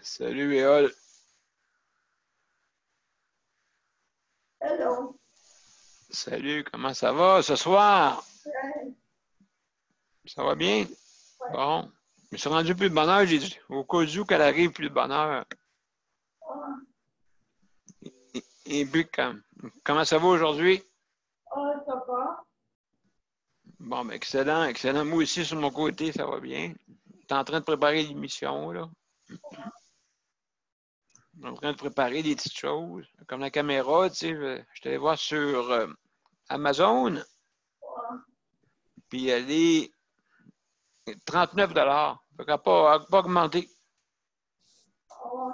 Salut, Éole. Hello. Salut, comment ça va ce soir? Ouais, Ça va bien? ouais. Bon. Je me suis rendu plus de bonne heure. J'ai dit, au cas où qu'elle arrive plus de bonne heure. Ah, Et puis, comment ça va aujourd'hui? ça va? Bon, ben, excellent, excellent. Moi aussi, sur mon côté, ça va bien. T'es en train de préparer l'émission, là. En train de préparer des petites choses. Comme la caméra, tu sais, je suis allé voir sur Amazon, Ouais, puis elle est 39 $. Fait qu'elle n'a pas augmenté. ouais.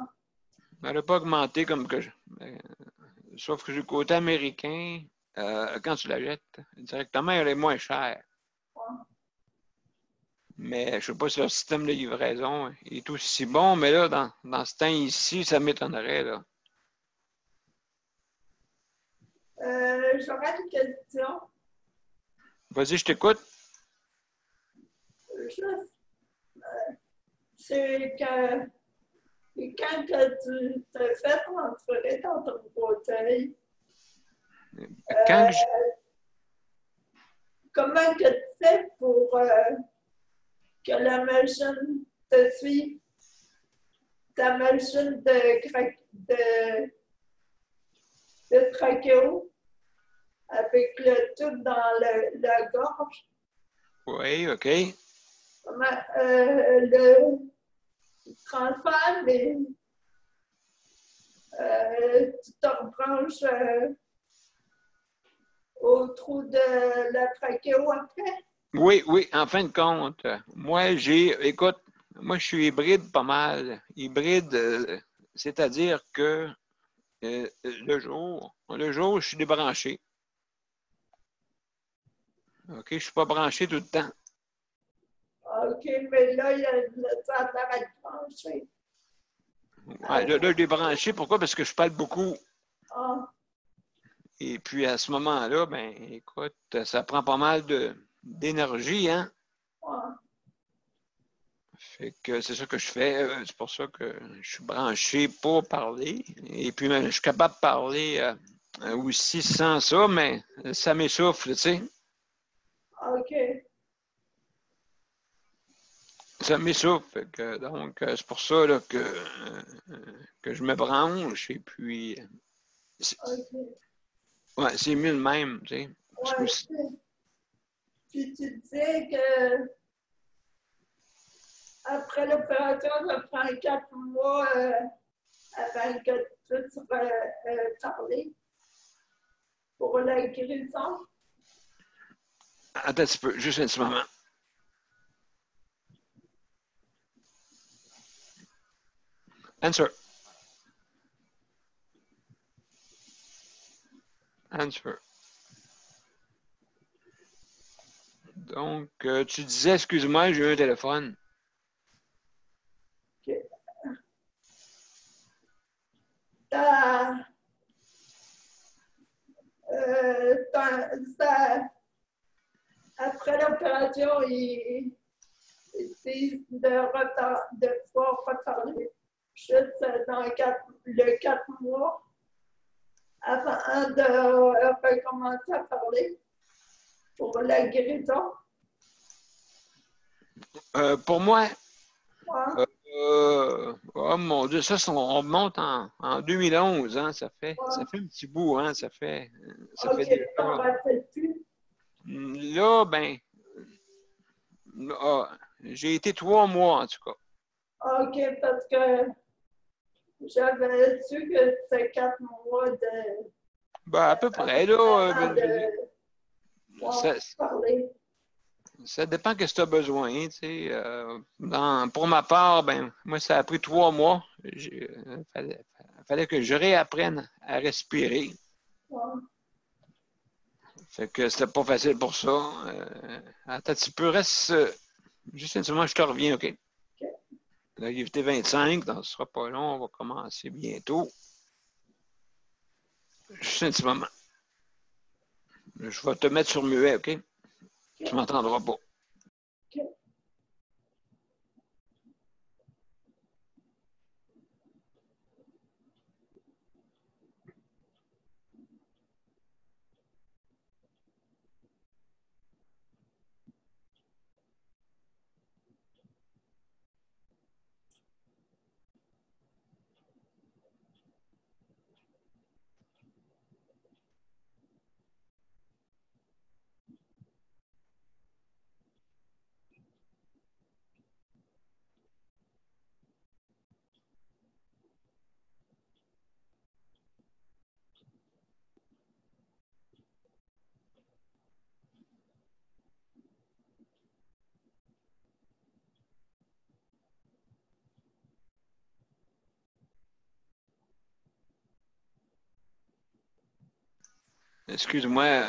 Elle n'a pas augmenté comme que je. Sauf que du côté américain, quand tu la jettes, directement, elle est moins chère. Mais je ne sais pas si leur système de livraison est aussi bon, mais là, dans ce temps ici, ça m'étonnerait, là. J'aurais une question. Vas-y, je t'écoute. Juste, c'est que quand que tu te fais transférer dans ton fauteuil, Quand je... comment que tu fais pour que la machine te suive? Ta machine de trachéo avec le tube dans la gorge? Oui, OK. Comment le transfert, mais tu te rebranches au trou de la trachéo après? Oui, oui, en fin de compte, écoute, moi, je suis hybride pas mal. Hybride, c'est-à-dire que le jour, je suis débranché. OK, je ne suis pas branché tout le temps. OK, mais là, il y a le temps de la brancher. Ouais, là, je suis débranché. Pourquoi? Parce que je parle beaucoup. Ah, Et puis, à ce moment-là, ben, écoute, ça prend pas mal d'énergie, hein? ah, Fait que c'est ça que je fais. C'est pour ça que je suis branché pour parler. Et puis, je suis capable de parler aussi sans ça, mais ça m'essouffle, tu sais. OK. Ça m'essouffle. Fait que, donc, c'est pour ça là, que je me branche. Et puis, c'est OK. ouais, c'est mieux de même, tu sais. Parce que Ouais, puis tu disais que après l'opération, ça prend 4 mois avant que tu puisses parler pour la guérison. attends un petit peu, juste un petit moment. Answer. Answer. Donc, tu disais, excuse-moi, j'ai eu un téléphone. OK. Ta, après l'opération, ils disent de pouvoir reparler juste dans le 4 mois avant de recommencer à parler pour la guérison. Pour moi, Ouais, oh mon Dieu, ça, on remonte en 2011, hein, ça fait ouais. un petit bout, hein, ça fait OK, déjà. t'en rappelles plus. Là, ben, j'ai été 3 mois, en tout cas. OK, parce que j'avais su que c'était 4 mois Ben, à peu près, là, avant je veux dire, de pouvoir ça, parler. ça dépend de ce que tu as besoin, tu sais. Pour ma part, ben, moi, ça a pris 3 mois. Fallait que je réapprenne à respirer. Ouais. Fait que c'était pas facile pour ça. Attends, tu peux rester. Juste un moment, je te reviens, OK? OK. Là, il est 25, donc ce sera pas long, on va commencer bientôt. Juste un petit moment. Je vais te mettre sur muet, OK? Tu OK. m'entendras pas. OK. excuse-moi,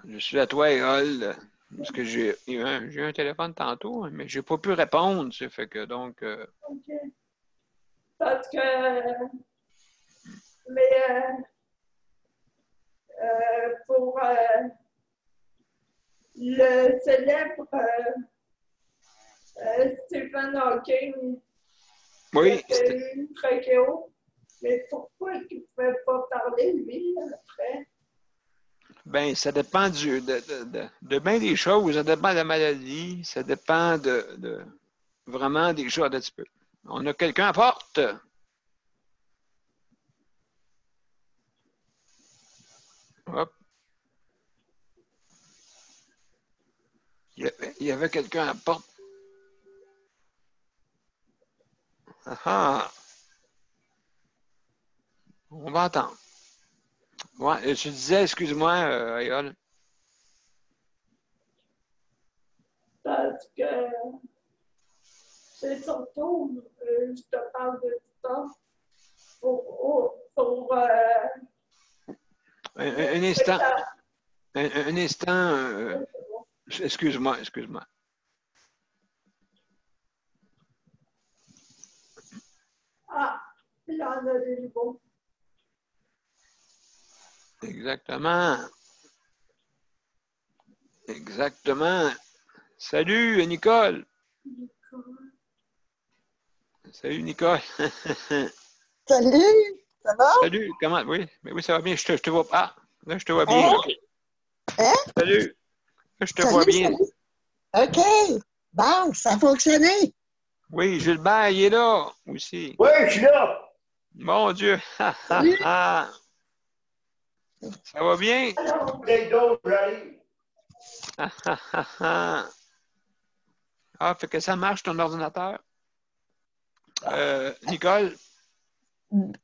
je suis à toi, Éole, parce que j'ai eu un téléphone tantôt, mais j'ai pas pu répondre, ça fait que donc... OK. Parce que, mais pour le célèbre Stephen Hawking, Oui, il a eu une trachéo. Mais pourquoi il ne pouvait pas parler, lui, après? ben, ça dépend de bien des choses. Ça dépend de la maladie. Ça dépend vraiment des choses un petit peu. On a quelqu'un à porte. Hop. Il y avait quelqu'un à porte. Ah, ah. On va entendre. Ouais, tu disais, excuse-moi, Ayol. Parce que c'est surtout, je te parle de ça, pour Un instant. Un instant. Excuse-moi, excuse-moi. Ah, il y en a des nouveaux. Exactement. Exactement. Salut, Nicole. Salut, Nicole. Salut, ça va? Salut, comment? Oui, mais oui, ça va bien. Je te vois. Ah, là, je te vois bien. Hein? OK. Hein? Salut. Là, je te vois Salut, bien. salut. OK. Bon, ça a fonctionné. Oui, Gilbert, il est là aussi. Oui, je suis là. Mon Dieu. Salut. Ça va bien? Alors, Peut-être d'autres, j'arrive. Ah, fait que ça marche ton ordinateur? Nicole?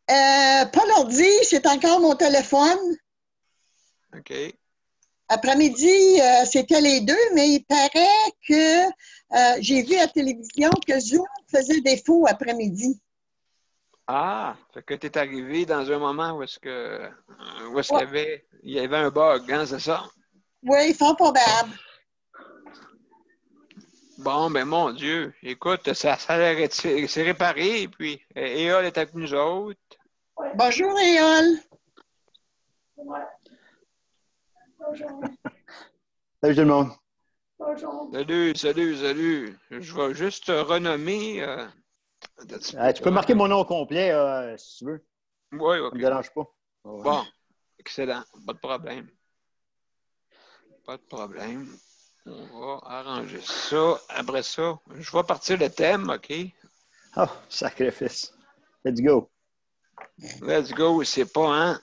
Pas l'ordi, c'est encore mon téléphone. OK. Après-midi, c'était les deux, mais il paraît que j'ai vu à la télévision que Zoom faisait défaut après-midi. Ah, fait que tu es arrivé dans un moment où est-ce Ouais. il y avait un bug, hein, c'est ça? Oui, fort probable. Bon, ben mon Dieu, écoute, ça c'est réparé, puis Éole est avec nous autres. ouais, Bonjour, Éole. ouais. Bonjour. Salut tout le monde. Bonjour. Salut, salut, salut. Je vais juste te renommer. Tu peux marquer mon nom complet si tu veux. Oui, Ça OK. ne me dérange pas. Ouais. Bon, excellent. Pas de problème. Pas de problème. On va arranger ça. Après ça, je vais partir le thème, OK? Oh, sacrifice. Let's go. Let's go, c'est pas, hein?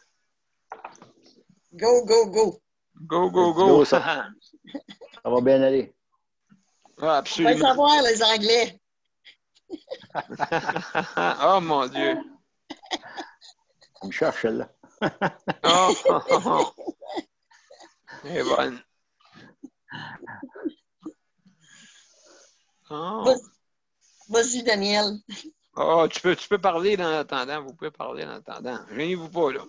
Go, go, go. Go, go, Let's go! go, ça va bien aller. Ah, On va absolument. savoir, les Anglais. Oh, mon Dieu. On me cherche, celle-là. Oh, oh, oh, oh. Elle est bonne. Oh. Vas-y, Daniel. Oh, tu peux parler dans l'attendant. Vous pouvez parler dans l'attendant. Gênez-vous pas, là.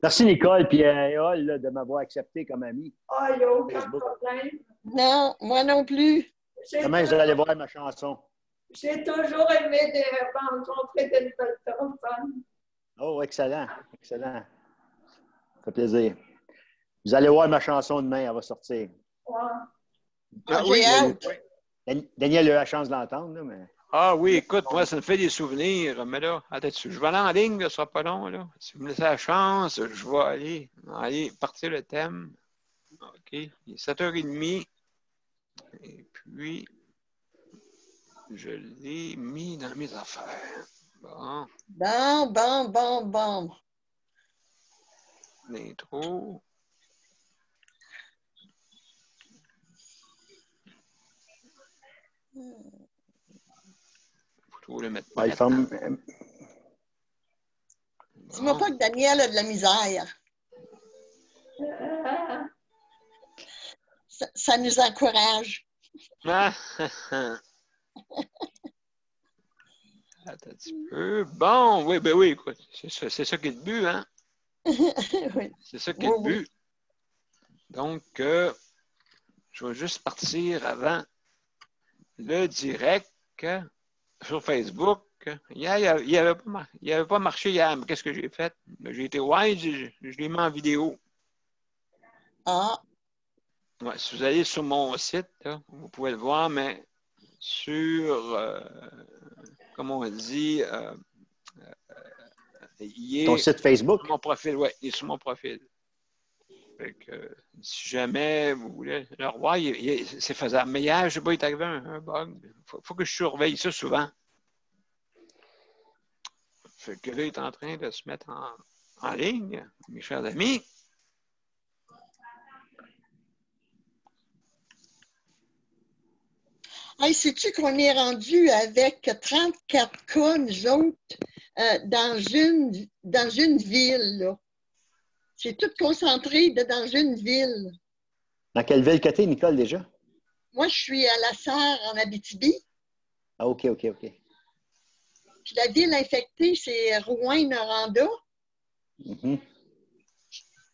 Merci, Nicole et Éole de m'avoir accepté comme ami. Ah, il n'y a aucun Facebook. problème. Non, moi non plus. Demain, vous allez voir ma chanson. J'ai toujours aimé rencontrer des nouvelles personnes. Oh, excellent. Excellent. Ça fait plaisir. Vous allez voir ma chanson demain, elle va sortir. Ouais. Ah, J'ai oui, hâte. Daniel a eu la chance de l'entendre, là, mais. Ah oui, écoute, moi, ça me fait des souvenirs. Mais là, attends, je vais aller en ligne, là, ce sera pas long, là. Si vous me laissez la chance, je vais aller partir le thème. OK. Il est 7h30. Et puis, je l'ai mis dans mes affaires. Bon, Bon. l'intro. Faut le mettre Ouais, maintenant. Dis-moi pas que Daniel a de la misère. Ça nous encourage. Ah, attends un petit peu. Bon, oui, ben oui, écoute, c'est ça qui est le but, hein? Oui. C'est ça qui est le Oui. but. Donc, je vais juste partir avant le direct sur Facebook. Hier, il avait pas marché hier, mais qu'est-ce que j'ai fait? J'ai été wise, je l'ai mis en vidéo. Ah, Ouais, si vous allez sur mon site, là, vous pouvez le voir, mais sur, comme on dit, il Ton est site Facebook? sur mon profil. Oui, il est sur mon profil. Fait que, si jamais vous voulez le revoir, c'est faisable. Mais hier, je ne sais pas, il est arrivé un bug. Il faut que je surveille ça souvent. Fait que là, il est en train de se mettre en ligne, mes chers amis. hey, sais-tu qu'on est rendu avec 34 cas, nous autres, dans une ville, là? C'est tout concentré dans une ville. Dans quelle ville que t'es, Nicole, déjà? Moi, je suis à La Sarre, en Abitibi. Ah, OK. Puis la ville infectée, c'est Rouyn-Noranda. Mhm.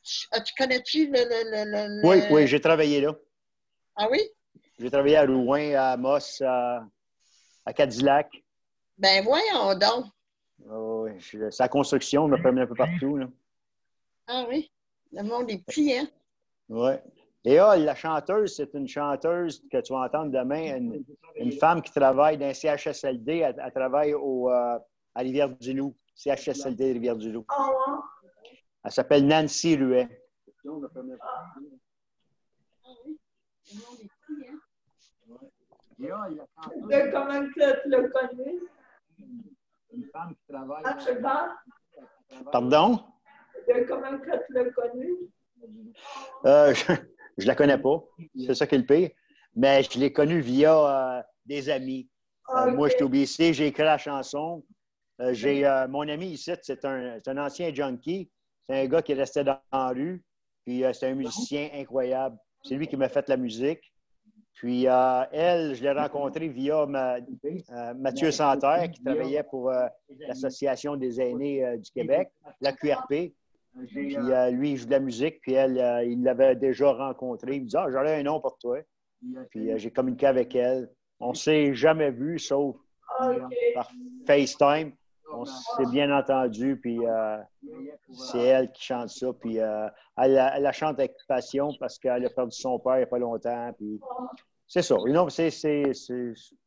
Tu connais-tu Oui, j'ai travaillé là. Ah oui? J'ai travaillé à Rouen, à Amos, à Cadillac. Ben voyons donc. Oui, c'est la construction, je me promène un peu partout. Là. Ah oui? Le monde est petit, hein? Oui. Et la chanteuse, c'est une chanteuse que tu vas entendre demain, une femme qui travaille dans un CHSLD. Elle travaille à Rivière-du-Loup, CHSLD Rivière-du-Loup. Ah Elle s'appelle Nancy Ruet. Ah oui? Le monde est petit, hein? ouais. Comment tu l'as connu? Une femme qui travaille. Ah, je sais pas. Pardon? Comment tu l'as connu? Je la connais pas. C'est ça qui est le pire. Mais je l'ai connue via des amis. Okay. Moi, j'étais au BC, j'ai écrit la chanson. J'ai mon ami ici, c'est un ancien junkie. C'est un gars qui restait dans la rue. Puis c'est un musicien incroyable. C'est lui qui m'a fait la musique. Puis elle, je l'ai rencontrée via Mathieu Santerre, qui travaillait pour l'Association des aînés du Québec, la QRP. Puis lui, il joue de la musique, puis elle, il l'avait déjà rencontrée. Il me dit « Ah, j'aurais un nom pour toi. » Puis j'ai communiqué avec elle. On ne s'est jamais vu, sauf par FaceTime. On s'est bien entendu, puis c'est elle qui chante ça. Puis elle la chante avec passion parce qu'elle a perdu son père il n'y a pas longtemps. Puis c'est ça. Je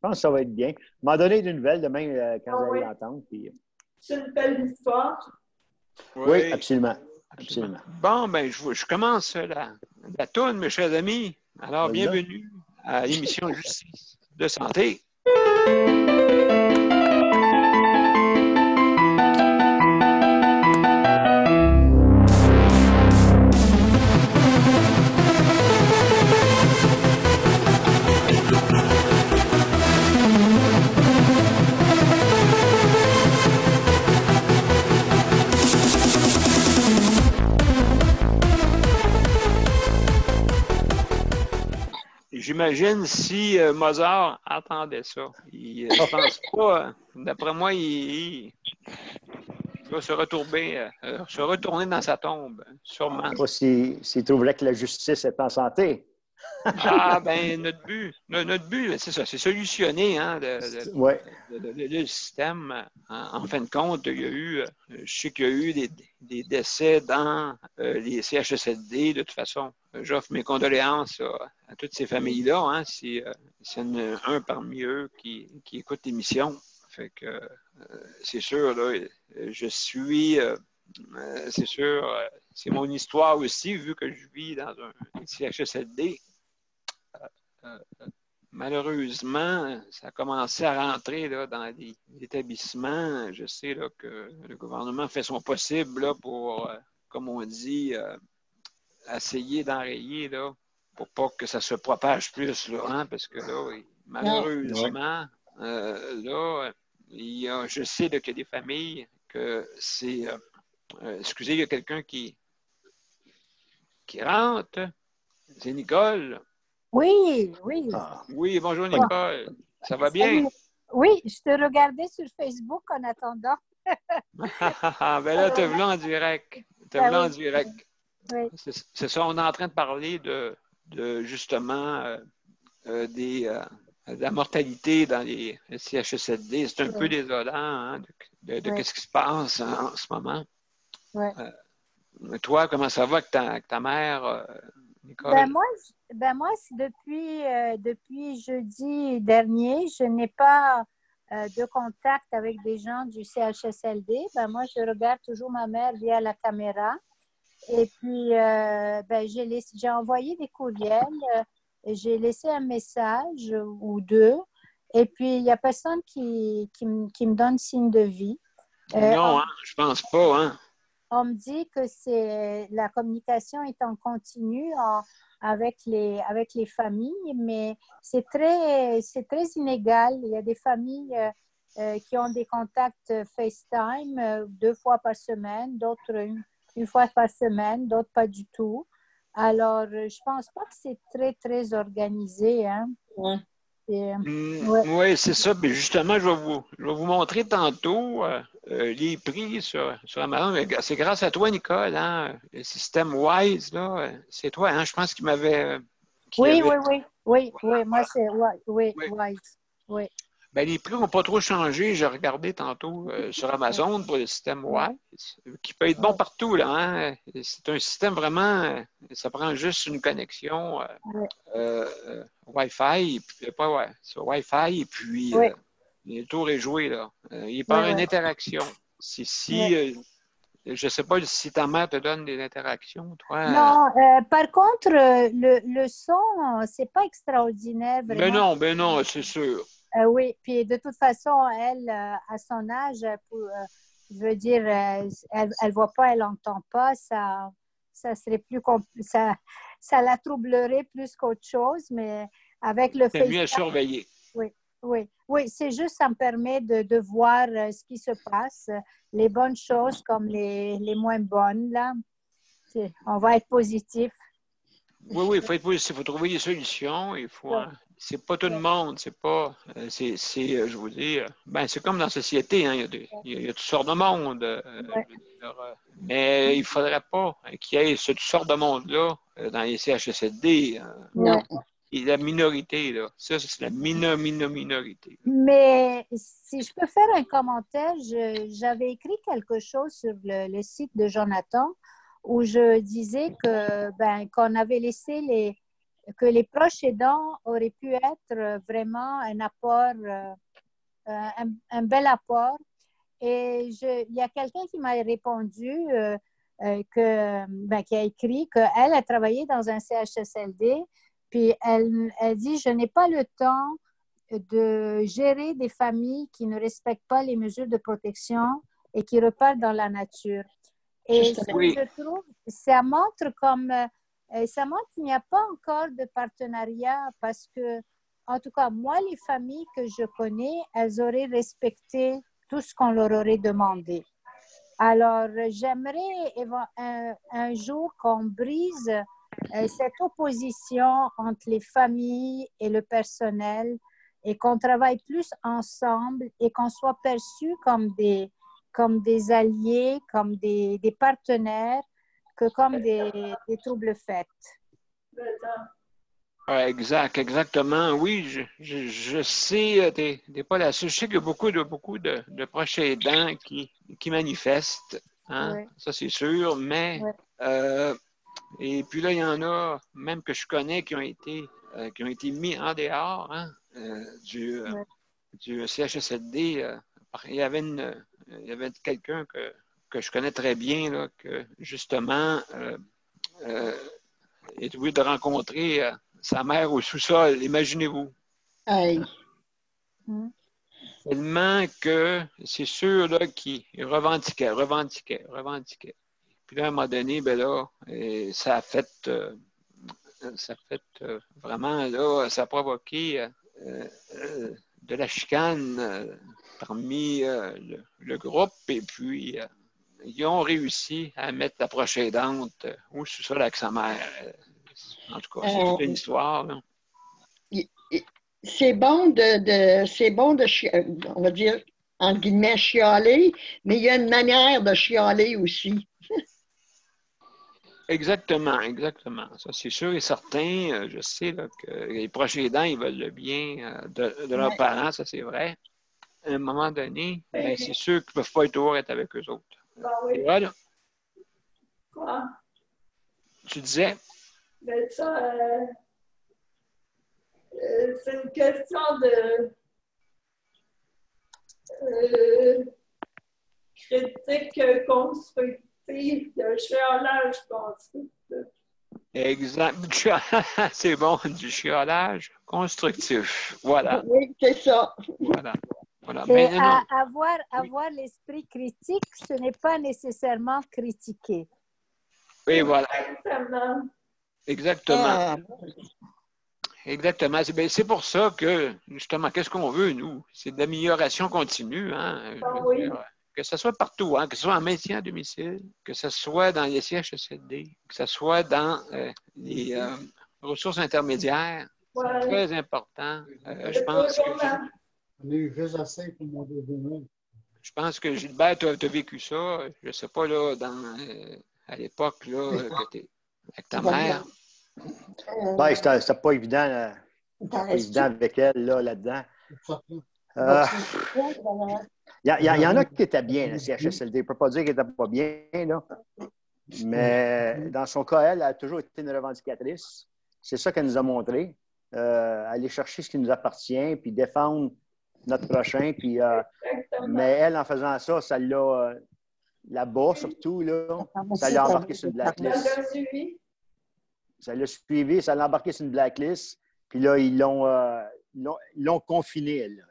pense que ça va être bien. Elle m'a donné des nouvelles demain quand vous allez l'entendre. Puis... C'est une belle histoire. Oui, absolument. Absolument. Bon, ben, je commence la tourne, mes chers amis. Alors, bienvenue à l'émission Justice de santé. J'imagine si Mozart entendait ça. Je pense pas. D'après moi, il va se retourner dans sa tombe, sûrement. Je ne sais pas s'il trouverait que la justice est en santé. Ah, ben, notre but, c'est ça, c'est solutionner le système. En fin de compte, je sais qu'il y a eu des décès dans les CHSLD. De toute façon, j'offre mes condoléances à toutes ces familles-là, hein, s'il y en a un parmi eux qui écoute l'émission. Fait que c'est sûr, là, je suis, c'est sûr, c'est mon histoire aussi, vu que je vis dans un CHSLD. Malheureusement, ça a commencé à rentrer là, dans les établissements. Je sais là, que le gouvernement fait son possible là, pour, comme on dit, essayer d'enrayer là, pour pas que ça se propage plus, là, hein, parce que là, malheureusement, là, je sais là, qu'il y a des familles que c'est... excusez, il y a quelqu'un qui rentre. C'est Nicole. Oui. Oui, bonjour Nicole. Ça va bien? Salut. Oui, je te regardais sur Facebook en attendant. Ben là, te voilà en direct. En direct. Oui. C'est ça, on est en train de parler de justement de la mortalité dans les CHSLD. C'est un peu désolant hein, de ce qui se passe en ce moment. Ouais. Toi, comment ça va avec ta mère, Nicole? Moi, depuis jeudi dernier, je n'ai pas de contact avec des gens du CHSLD. Moi, je regarde toujours ma mère via la caméra. Et puis, j'ai envoyé des courriels, j'ai laissé un message ou deux. Et puis, il n'y a personne qui me donne signe de vie. Non, je pense pas. Hein. On me dit que la communication est en continu avec les familles, mais c'est très inégal. Il y a des familles qui ont des contacts FaceTime 2 fois par semaine, d'autres une fois par semaine, d'autres pas du tout. Alors, je pense pas que c'est très, très organisé. Hein? Ouais. Oui, c'est ça. Mais justement, je vais vous montrer tantôt les prix sur Amazon. C'est grâce à toi, Nicole, hein, le système Wise, là. C'est toi, hein, je pense qu'il m'avait. Oui, moi c'est Wise. Oui. Ben, les prix n'ont pas trop changé. J'ai regardé tantôt sur Amazon pour le système Wise, qui peut être bon partout. Là, hein. C'est un système vraiment, ça prend juste une connexion Wi-Fi, c'est Wi-Fi, et puis le tour est joué. Là. Il part une interaction. Je ne sais pas si ta mère te donne des interactions, toi. Non, par contre, le son, c'est pas extraordinaire, vraiment. Ben non, c'est sûr. Oui, puis de toute façon, elle, à son âge, je veux dire, elle voit pas, elle n'entend pas, ça serait plus ça la troublerait plus qu'autre chose, mais avec le C'est mieux à FaceTime, surveiller. oui, c'est juste, ça me permet de voir ce qui se passe, les bonnes choses comme les moins bonnes, là. On va être positif. Oui, il faut être positif, il faut trouver des solutions, il faut. Hein, c'est pas tout le monde, c'est pas. Je vous dis, ben, c'est comme dans la société, hein, il y a toutes sortes de monde. Mais il ne faudrait pas qu'il y ait toutes sortes de monde-là dans les CHSLD. Non. Et la minorité, là. Ça, c'est la minorité. Mais si je peux faire un commentaire, j'avais écrit quelque chose sur le site de Jonathan où je disais qu'on avait laissé que les proches aidants auraient pu être vraiment un apport, un bel apport. Et il y a quelqu'un qui m'a répondu qui a écrit qu'elle a travaillé dans un CHSLD, puis elle dit, je n'ai pas le temps de gérer des familles qui ne respectent pas les mesures de protection et qui repartent dans la nature. Et ce que je trouve, ça montre qu'il n'y a pas encore de partenariat parce que, en tout cas, moi, les familles que je connais, elles auraient respecté tout ce qu'on leur aurait demandé. Alors, j'aimerais un jour qu'on brise cette opposition entre les familles et le personnel et qu'on travaille plus ensemble et qu'on soit perçus comme des alliés, comme des partenaires, que comme des troubles faits. Exactement. Oui, je sais, t'es pas la seule. Je sais qu'il y a beaucoup de proches aidants qui manifestent. Hein? Oui. Ça, c'est sûr. Mais, et puis là, il y en a, même que je connais, qui ont été mis en dehors hein, du CHSLD. Il y avait quelqu'un que je connais très bien, là, que justement, est obligé de rencontrer sa mère au sous-sol, imaginez-vous. Aïe. Tellement que c'est sûr là, qu'il revendiquait. Puis là, à un moment donné, ben là, ça a fait vraiment, là, ça a provoqué de la chicane parmi le groupe. Et puis, ils ont réussi à mettre la proche aidante au sous-sol avec sa mère. En tout cas, c'est toute une histoire. Là. C'est bon on va dire, entre guillemets, chialer, mais il y a une manière de chialer aussi. Exactement, exactement. Ça, c'est sûr et certain. Je sais là, que les proches aidants, ils veulent le bien de leurs Ouais. parents, ça c'est vrai. À un moment donné, Oui. ben, c'est sûr qu'ils ne peuvent pas toujours être avec eux autres. Ben Et oui. voilà, Quoi? tu disais, Ben ça, c'est une question de critique constructive, de chiolage constructif. exact. C'est bon, du chiolage constructif. Voilà, Oui, c'est ça. voilà, voilà. Et Mais non, avoir l'esprit critique, ce n'est pas nécessairement critiquer. oui, voilà, Exactement. exactement. Ah, Exactement. C'est pour ça que, justement, qu'est-ce qu'on veut, nous? C'est de l'amélioration continue, hein? Je Ben veux oui. dire, que ce soit partout, hein? Que ce soit en maintien à domicile, que ce soit dans les CHSLD, que ce soit dans les ressources intermédiaires. C'est Ouais. très important. Je C'est pense que toujours là. On a eu juste assez pour mon deuxième. je pense que Gilbert, tu as vécu ça. Je ne sais pas, là, à l'époque, là, que tu es avec ta mère. Ben, c'était pas évident, t'en pas restes-tu? évident avec elle là-dedans. Il Vas-tu? y en a qui étaient bien, le CHSLD. Je ne peux pas dire qu'elle n'était pas bien, là. Mais dans son cas, elle a toujours été une revendicatrice. C'est ça qu'elle nous a montré. Aller chercher ce qui nous appartient, puis défendre notre prochain. Puis, Exactement. mais elle, en faisant ça, ça l'a, là-bas surtout, là, ça l'a embarqué sur une Ça blacklist. l'a suivi. Ça l'a suivi, ça l'a embarqué sur une blacklist. Puis là, ils l'ont confiné, elle, là.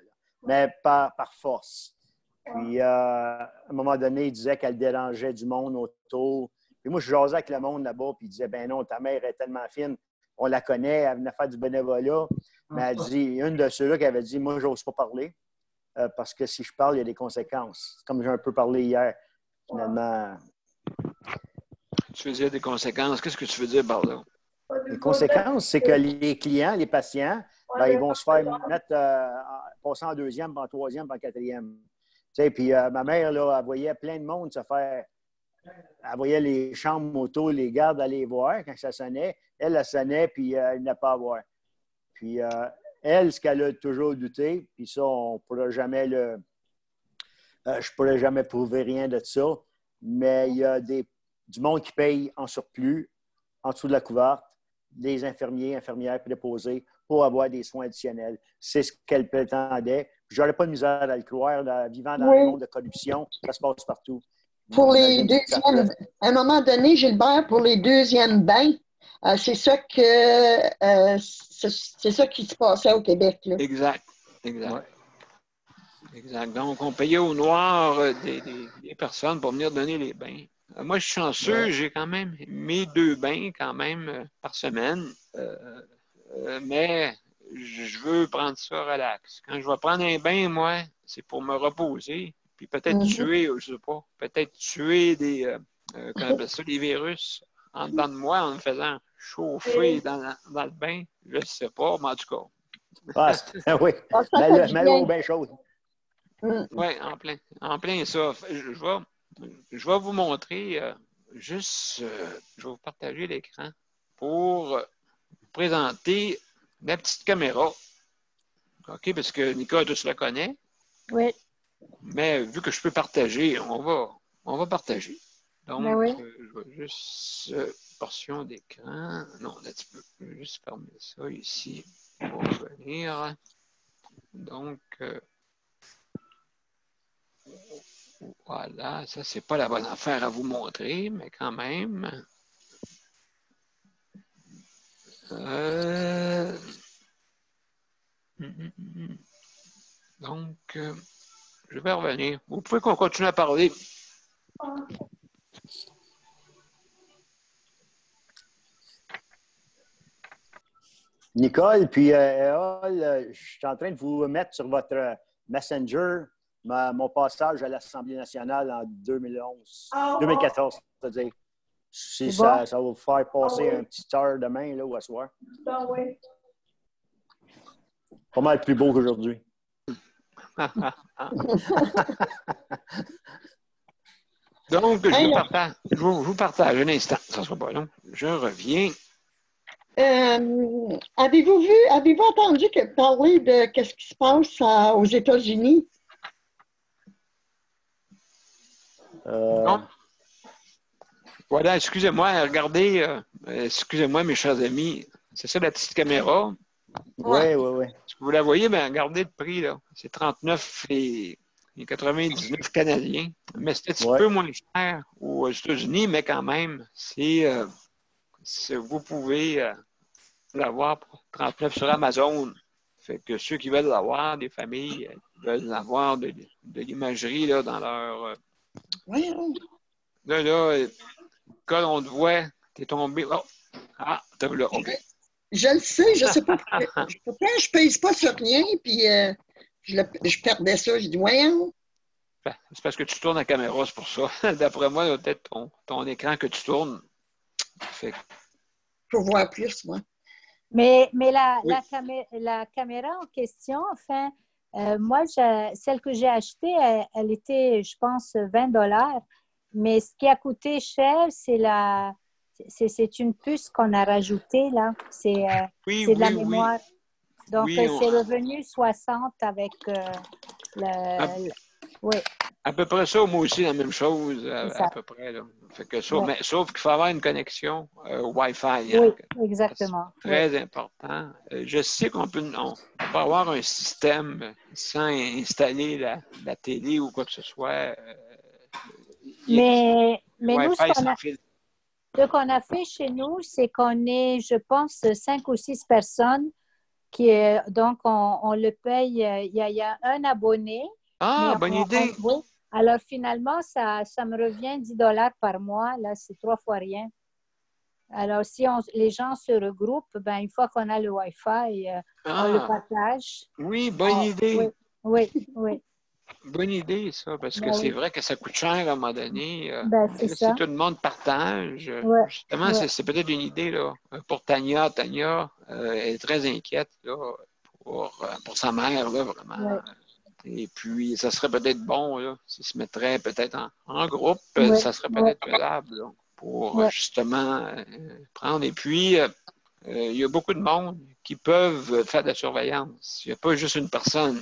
Mais par force. Puis, à un moment donné, il disait qu'elle dérangeait du monde autour. Puis moi, je jasais avec le monde là-bas, puis il disait, ben non, ta mère est tellement fine, on la connaît, elle venait faire du bénévolat. Mais elle dit, une de ceux-là qui avait dit, moi, je n'ose pas parler, parce que si je parle, il y a des conséquences. Comme j'ai un peu parlé hier, finalement. Tu veux dire des conséquences. Qu'est-ce que tu veux dire par là? Les conséquences, c'est que les clients, les patients, ben, ils vont se faire mettre, passer en deuxième, en troisième, en quatrième. Tu sais, puis ma mère, là, elle voyait plein de monde se faire. Elle voyait les chambres moto, les gardes aller voir quand ça sonnait. Elle sonnait, puis elle n'a pas à voir. Puis elle, ce qu'elle a toujours douté, puis ça, on ne pourra jamais je ne pourrais jamais prouver rien de ça, mais il y a du monde qui paye en surplus, en dessous de la couverte, des infirmiers, infirmières préposés pour avoir des soins additionnels. C'est ce qu'elle prétendait. Je n'aurais pas de misère à le croire. Là, vivant dans le monde de corruption, ça se passe partout. Pour les deuxièmes, à un moment donné, Gilbert, pour les deuxièmes bains, c'est ça qui se passait au Québec. Là. Exact. Exact. Ouais. Exact. Donc, on payait au noir des personnes pour venir donner les bains. Moi, je suis chanceux, j'ai quand même mes 2 bains quand même par semaine. Mais je veux prendre ça relax. Quand je vais prendre un bain, moi, c'est pour me reposer. Puis peut-être tuer, je ne sais pas, peut-être tuer des virus en dedans de moi en me faisant chauffer dans le bain. Je ne sais pas, mais en tout cas. Ah, oui, mais l'eau bien chaude. Oui, en plein ça. Je vais vous montrer je vais vous partager l'écran pour vous présenter la petite caméra. OK, parce que Nicole, tu la connais. Oui. Mais vu que je peux partager, on va partager. Donc, Ben oui. je vais juste portion d'écran. Non, là, tu peux. Je vais juste fermer ça ici. On va revenir. Donc, voilà, ça, c'est pas la bonne affaire à vous montrer, mais quand même. Donc, je vais revenir. Vous pouvez qu'on continue à parler. Nicole, puis Eol, je suis en train de vous mettre sur votre Messenger mon passage à l'Assemblée nationale en 2014, c'est-à-dire. Si ça va vous faire passer un petit heure demain là, ou à soir. Ben oui. Pas mal plus beau qu'aujourd'hui. Donc, je Hey, vous là, partage, je vous partage un instant. Ça ne sera pas long. Je reviens. avez-vous entendu parler de qu'est-ce qui se passe aux États-Unis? Non? Voilà, excusez-moi, regardez, excusez-moi, mes chers amis. C'est ça la petite caméra. Oui, oui, oui. Si vous la voyez, bien, regardez le prix, là. C'est 39 et 99 canadiens. Mais c'est un petit Ouais. peu moins cher aux États-Unis, mais quand même, vous pouvez l'avoir pour 39 sur Amazon. Fait que ceux qui veulent l'avoir, des familles, veulent avoir de l'imagerie là, dans leur. Voyons. Là, quand on te voit, t'es tombé. Oh! Ah, t'as vu là, OK. Je le sais, je sais pas pourquoi. Pourtant, je pèse pas sur rien, puis je perdais ça. Je dis, voyons. Ben, c'est parce que tu tournes la caméra, c'est pour ça. D'après moi, là, peut-être ton écran que tu tournes. Fait que- Faut voir plus, moi. Mais Oui. la caméra en question, enfin, moi, celle que j'ai achetée, elle était, je pense, 20 $. Mais ce qui a coûté cher, c'est une puce qu'on a rajoutée, là. Oui, C'est de la oui, oui. mémoire. Donc, Oui, c'est revenu 60 avec à, oui, à peu près ça, moi aussi, la même chose, c'est à ça. peu près. Là. Fait que ça, Ouais. mais, sauf qu'il faut avoir une connexion Wi-Fi. Oui, Hein, c'est exactement. Oui. très important. Je sais on peut avoir un système sans installer la télé ou quoi que ce soit. Mais nous, Wi-Fi sans fil. ce qu'on a fait chez nous, c'est qu'on est, je pense, 5 ou 6 personnes donc on le paye. Il y a un abonné, mais Ah, bonne idée. oui. Alors finalement, ça me revient 10 $ par mois. Là, c'est 3 fois rien. Alors, si les gens se regroupent, ben, une fois qu'on a le Wi-Fi, on le Ah, partage. oui, bonne Oui, idée. oui, oui. Bonne idée, ça, parce que Ben c'est oui, vrai que ça coûte cher à un moment donné. ben, c'est Là, si ça. tout le monde partage, Ouais, justement, ouais, c'est peut-être une idée là, pour Tania. Tania elle est très inquiète là, pour sa mère, là, vraiment. ouais, Et puis, ça serait peut-être bon là, s'ils se mettraient peut-être en groupe, ouais, ça serait ouais, peut-être faisable là, pour ouais. justement prendre. Et puis, il y a beaucoup de monde qui peuvent faire de la surveillance. Il n'y a pas juste une personne.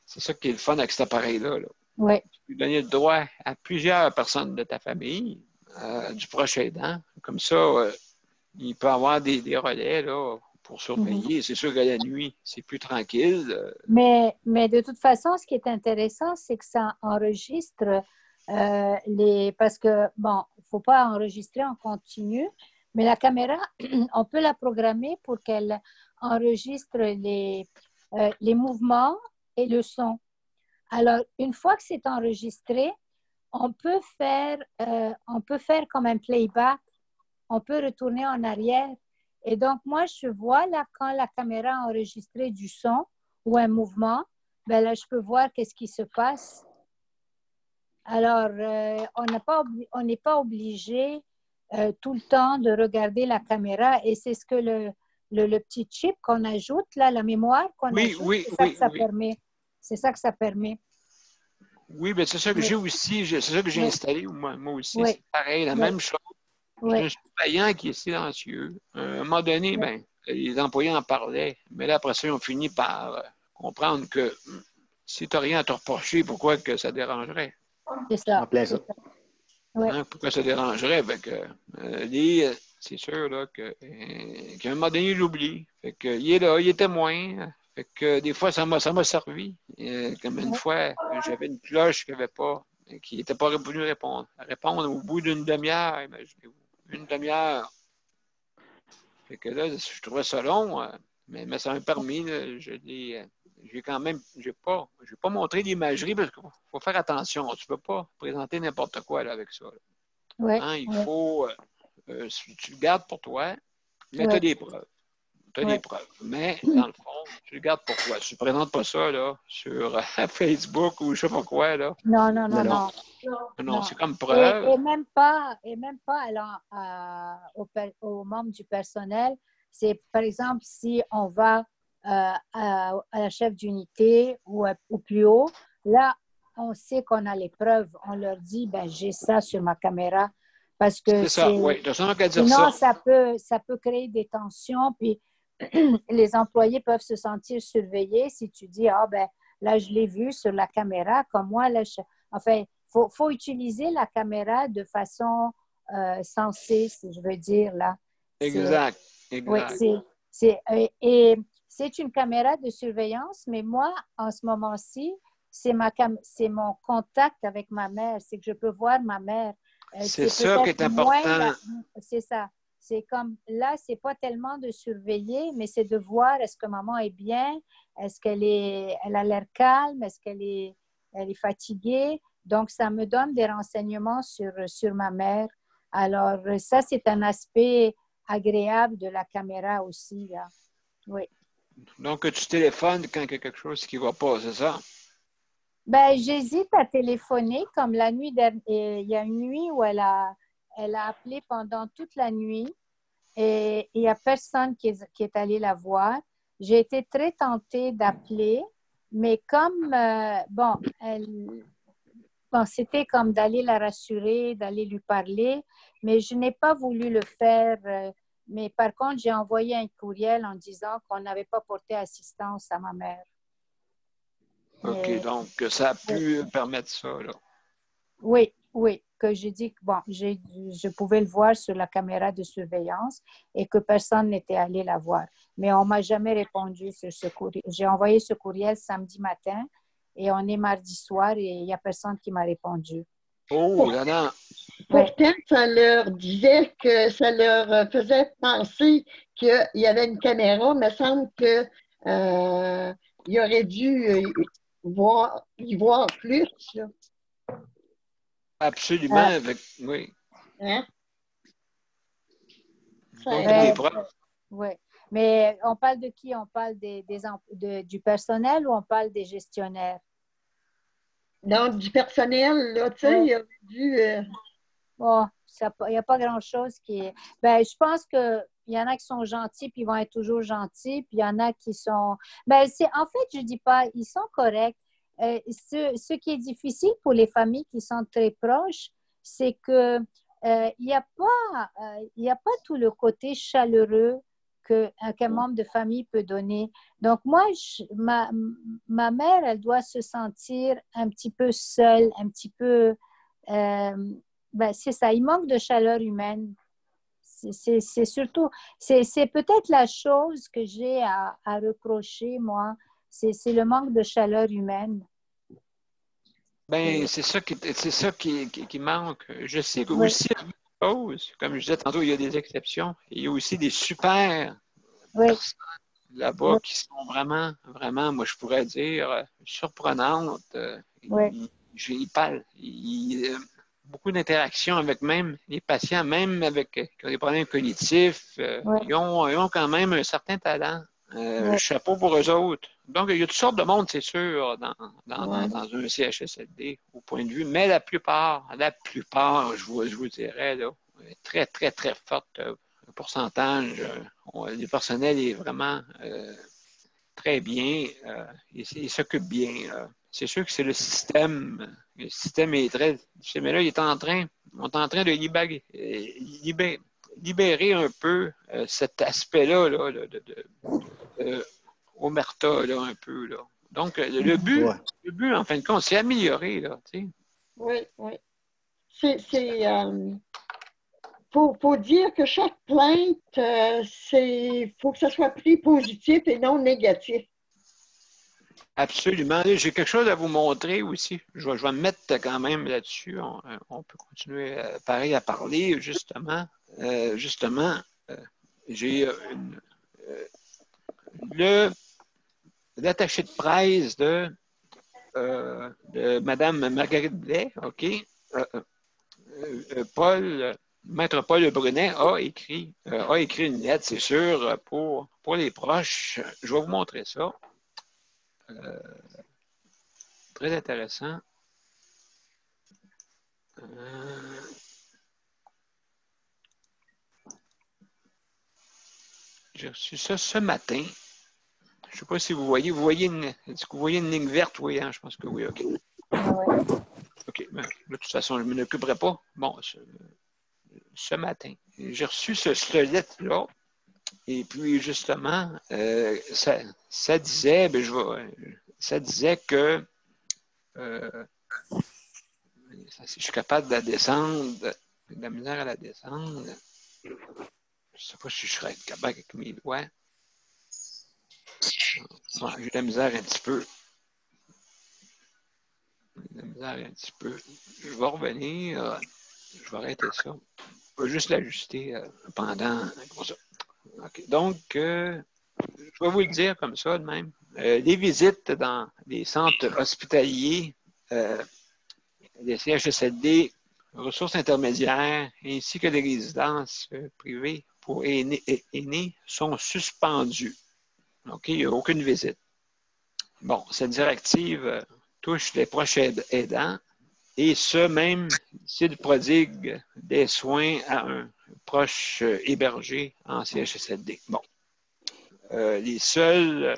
C'est ça qui est le fun avec cet appareil-là. Là. Ouais. Tu peux donner le droit à plusieurs personnes de ta famille, du proche aidant. Comme ça, il peut avoir des relais là, pour Mhm. surveiller. C'est sûr que la nuit, c'est plus tranquille. Mais de toute façon, ce qui est intéressant, c'est que ça enregistre parce que, bon, il ne faut pas enregistrer en continu, mais la caméra, on peut la programmer pour qu'elle enregistre les mouvements et le son. Alors, une fois que c'est enregistré, on peut faire comme un playback, on peut retourner en arrière. Et donc, moi, je vois là, quand la caméra a enregistré du son ou un mouvement, ben là, je peux voir qu'est-ce qui se passe. Alors, on n'est pas obligé tout le temps de regarder la caméra et c'est ce que le petit chip qu'on ajoute, là, la mémoire qu'on Oui, ajoute, oui, c'est ça que oui, ça oui. permet. C'est ça que ça permet. Oui, mais c'est ça que Oui, j'ai aussi. C'est ça que j'ai oui, installé. Moi aussi, oui, c'est pareil, la oui, même chose. oui. J'ai un surveillant qui est silencieux. À un moment donné, Oui. ben, les employés en parlaient. Mais là, après ça, ils ont fini par comprendre que si tu n'as rien à te reprocher, pourquoi que ça dérangerait? C'est ça. En plein ça. C'est ça. Oui, Hein? Pourquoi ça dérangerait? Fait que, c'est sûr là, qu'à un moment donné, il l'oublie. Fait que, il est là, il est témoin. Fait que des fois, ça m'a servi. Comme une oui, fois, j'avais une cloche qui n'était pas venu répondre au bout d'une demi-heure, imaginez-vous. Une demi-heure. Fait que là, je trouvais ça long, mais ça m'a permis, là, j'ai quand même, j'ai pas montré l'imagerie parce qu'il faut faire attention. Tu ne peux pas présenter n'importe quoi là, avec ça. Là. oui, Hein, il oui, faut, tu le gardes pour toi, mais tu oui, as des preuves. Tu as oui. des preuves. Mais, dans le fond, tu le gardes pour toi. Tu ne présentes pas ça là, sur Facebook ou je ne sais pas quoi. Là. Non, non, Non, non, non. non, Non, non, non. c'est comme preuve. Et même pas allant aux membres du personnel. C'est, par exemple, si on va à la chef d'unité ou plus haut, là, on sait qu'on a les preuves, on leur dit, ben, j'ai ça sur ma caméra. Parce que C'est ça, oui. Tu as qu'à dire sinon, ça. ça peut créer des tensions, puis les employés peuvent se sentir surveillés si tu dis, ah ben là, je l'ai vu sur la caméra, comme moi, là, enfin, faut utiliser la caméra de façon sensée, si je veux dire, là. Exact, Oui, exact. et c'est une caméra de surveillance, mais moi, en ce moment-ci, c'est mon contact avec ma mère, c'est que je peux voir ma mère. C'est ça qui est important. C'est ça. C'est comme là, c'est pas tellement de surveiller, mais c'est de voir est-ce que maman est bien, est-ce elle a l'air calme, elle est fatiguée. Donc, ça me donne des renseignements sur ma mère. Alors, ça, c'est un aspect agréable de la caméra aussi, là. Oui. Donc, tu téléphones quand il y a quelque chose qui ne va pas, c'est ça? Ben, j'hésite à téléphoner, comme la nuit dernière. Il y a une nuit où elle a appelé pendant toute la nuit et il n'y a personne qui est allé la voir. J'ai été très tentée d'appeler, mais comme, c'était comme d'aller la rassurer, d'aller lui parler, mais je n'ai pas voulu le faire. Mais par contre, j'ai envoyé un courriel en disant qu'on n'avait pas porté assistance à ma mère. OK, donc ça a pu permettre ça, là. Oui, que j'ai dit que je pouvais le voir sur la caméra de surveillance et que personne n'était allé la voir. Mais on ne m'a jamais répondu sur ce courriel. J'ai envoyé ce courriel samedi matin et on est mardi soir et il n'y a personne qui m'a répondu. Oh, là là! Pourtant, ça leur disait que ça leur faisait penser qu'il y avait une caméra. Il me semble que il aurait dû y voir plus. Là. Absolument, oui. Hein? Donc, des preuves. Oui. Mais on parle de qui? On parle du personnel ou on parle des gestionnaires? Donc, du personnel, là, tu sais, il aurait dû... Oh, il n'y a pas grand-chose qui est... Ben, je pense qu'il y en a qui sont gentils, puis ils vont être toujours gentils, puis il y en a qui sont... Ben, en fait, je ne dis pas, ils sont corrects. Ce qui est difficile pour les familles qui sont très proches, c'est que il n'y a pas tout le côté chaleureux qu'un membre de famille peut donner. Donc, moi, ma mère, elle doit se sentir un petit peu seule, un petit peu... c'est ça, il manque de chaleur humaine. C'est surtout, c'est peut-être la chose que j'ai à reprocher, moi, c'est le manque de chaleur humaine. Ben, c'est ça qui manque. Je sais que aussi, comme je disais tantôt, il y a des exceptions. Il y a aussi des super personnes là-bas qui sont vraiment, vraiment, moi, je pourrais dire, surprenantes. Ils parlent. Beaucoup d'interactions avec même les patients, même qui ont des problèmes cognitifs. Ils ont quand même un certain talent. Chapeau pour eux autres. Donc, il y a toutes sortes de monde, c'est sûr, dans un CHSLD, au point de vue, mais la plupart, je vous dirais, là, très, très, très forte pourcentage. Le personnel est vraiment très bien. Il s'occupe bien. C'est sûr que c'est le système. Le système est très... Mais là, on est en train de libérer un peu cet aspect-là omerta, là, un peu. Là. Donc, le but, en fin de compte, c'est améliorer. Là, tu sais. Oui. Faut dire que chaque plainte, faut que ça soit pris positif et non négatif. Absolument. J'ai quelque chose à vous montrer aussi. Je vais me mettre quand même là-dessus. On peut continuer pareil à parler, justement. J'ai l'attaché de presse de Mme Marguerite Blais, OK? Maître Paul Brunet a écrit une lettre, c'est sûr, pour les proches. Je vais vous montrer ça. Très intéressant. J'ai reçu ça ce matin. Je ne sais pas si vous voyez. Est-ce que vous voyez une ligne verte? Oui, hein, je pense que oui, OK. Ouais. OK. Ben, de toute façon, je ne m'en occuperai pas. Bon, ce matin, j'ai reçu ce lettre-là. Et puis, justement, ça disait, ça disait que si je suis capable de la descendre, de la misère à la descendre, je ne sais pas si je serais capable avec mes doigts. Ouais, j'ai de la misère un petit peu. J'ai de la misère un petit peu. Je vais revenir. Je vais arrêter ça. Je vais juste l'ajuster pendant. Comme ça. OK. Donc, je vais vous le dire comme ça, de même. Les visites dans les centres hospitaliers, les CHSLD, ressources intermédiaires, ainsi que les résidences privées pour aînés sont suspendues. OK, il n'y a aucune visite. Bon, cette directive touche les proches aidants et ce, même s'ils prodiguent des soins à un proche hébergé en CHSLD. Bon. Les seules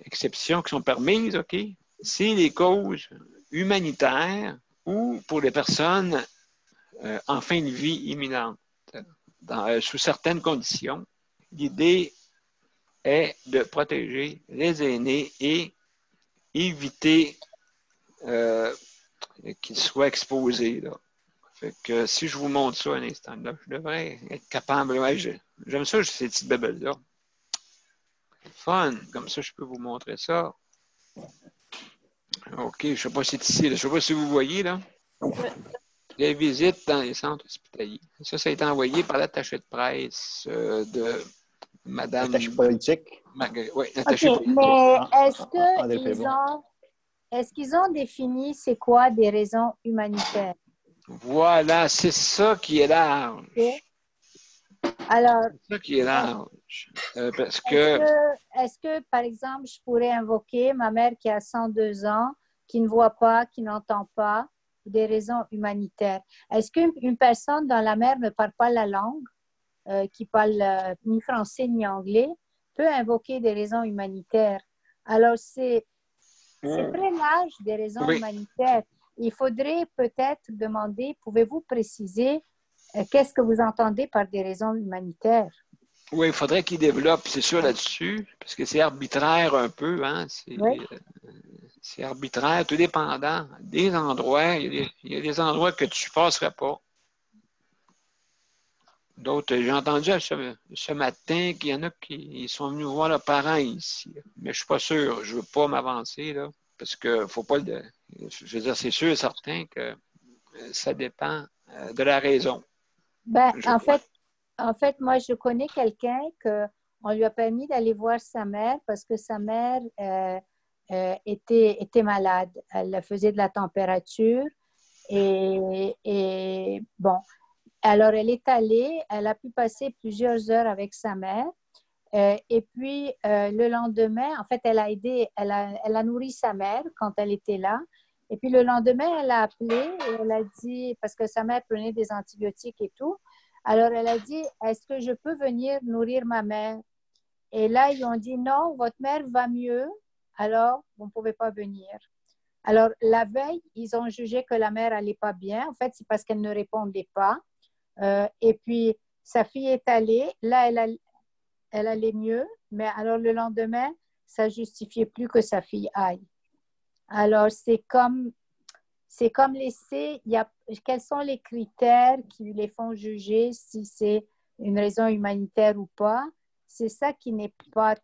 exceptions qui sont permises, OK, c'est les causes humanitaires ou pour les personnes en fin de vie imminente, sous certaines conditions. L'idée est de protéger les aînés et éviter qu'ils soient exposés. Là. Fait que si je vous montre ça un instant, là, je devrais être capable. Ouais, j'aime ça, ces petites bébelles-là. Fun, comme ça, je peux vous montrer ça. OK, je ne sais pas si c'est ici. Là. Je ne sais pas si vous voyez, là. Les visites dans les centres hospitaliers. Ça a été envoyé par l'attaché de presse de Madame. L'attaché politique. Oui, l'attaché OK, politique. mais André Prévost. est-ce qu'ils ont défini c'est quoi des raisons humanitaires? Voilà, c'est ça qui est large. OK. Alors, C'est ça qui est large. Parce que. Est-ce que, par exemple, je pourrais invoquer ma mère qui a 102 ans, qui ne voit pas, qui n'entend pas, pour des raisons humanitaires? Est-ce qu'une personne dont la mère ne parle pas la langue, qui parle ni français ni anglais, peut invoquer des raisons humanitaires? Alors, c'est très large des raisons humanitaires. Il faudrait peut-être demander, pouvez-vous préciser qu'est-ce que vous entendez par des raisons humanitaires? Oui, il faudrait qu'ils développent, c'est sûr, là-dessus, parce que c'est arbitraire un peu, hein? C'est arbitraire, tout dépendant des endroits. Il y a des endroits que tu ne passerais pas. D'autres, j'ai entendu ce matin qu'il y en a qui sont venus voir leurs parents ici. Mais je ne suis pas sûr, je ne veux pas m'avancer, là, parce que faut pas le. Je veux dire, c'est sûr et certain que ça dépend de la raison. Ben, en fait, moi, je connais quelqu'un qu'on lui a permis d'aller voir sa mère parce que sa mère était malade. Elle faisait de la température et bon, alors elle est allée, elle a pu passer plusieurs heures avec sa mère. Et puis, le lendemain, en fait, elle a nourri sa mère quand elle était là. Et puis, le lendemain, elle a appelé et elle a dit, parce que sa mère prenait des antibiotiques et tout, alors elle a dit, est-ce que je peux venir nourrir ma mère? Et là, ils ont dit, non, votre mère va mieux, alors vous ne pouvez pas venir. Alors, la veille, ils ont jugé que la mère n'allait pas bien. En fait, c'est parce qu'elle ne répondait pas. Et puis, sa fille est allée. Là, elle allait mieux, mais alors le lendemain, ça ne justifiait plus que sa fille aille. Alors, c'est comme laisser, quels sont les critères qui les font juger si c'est une raison humanitaire ou pas? C'est ça qui n'est pas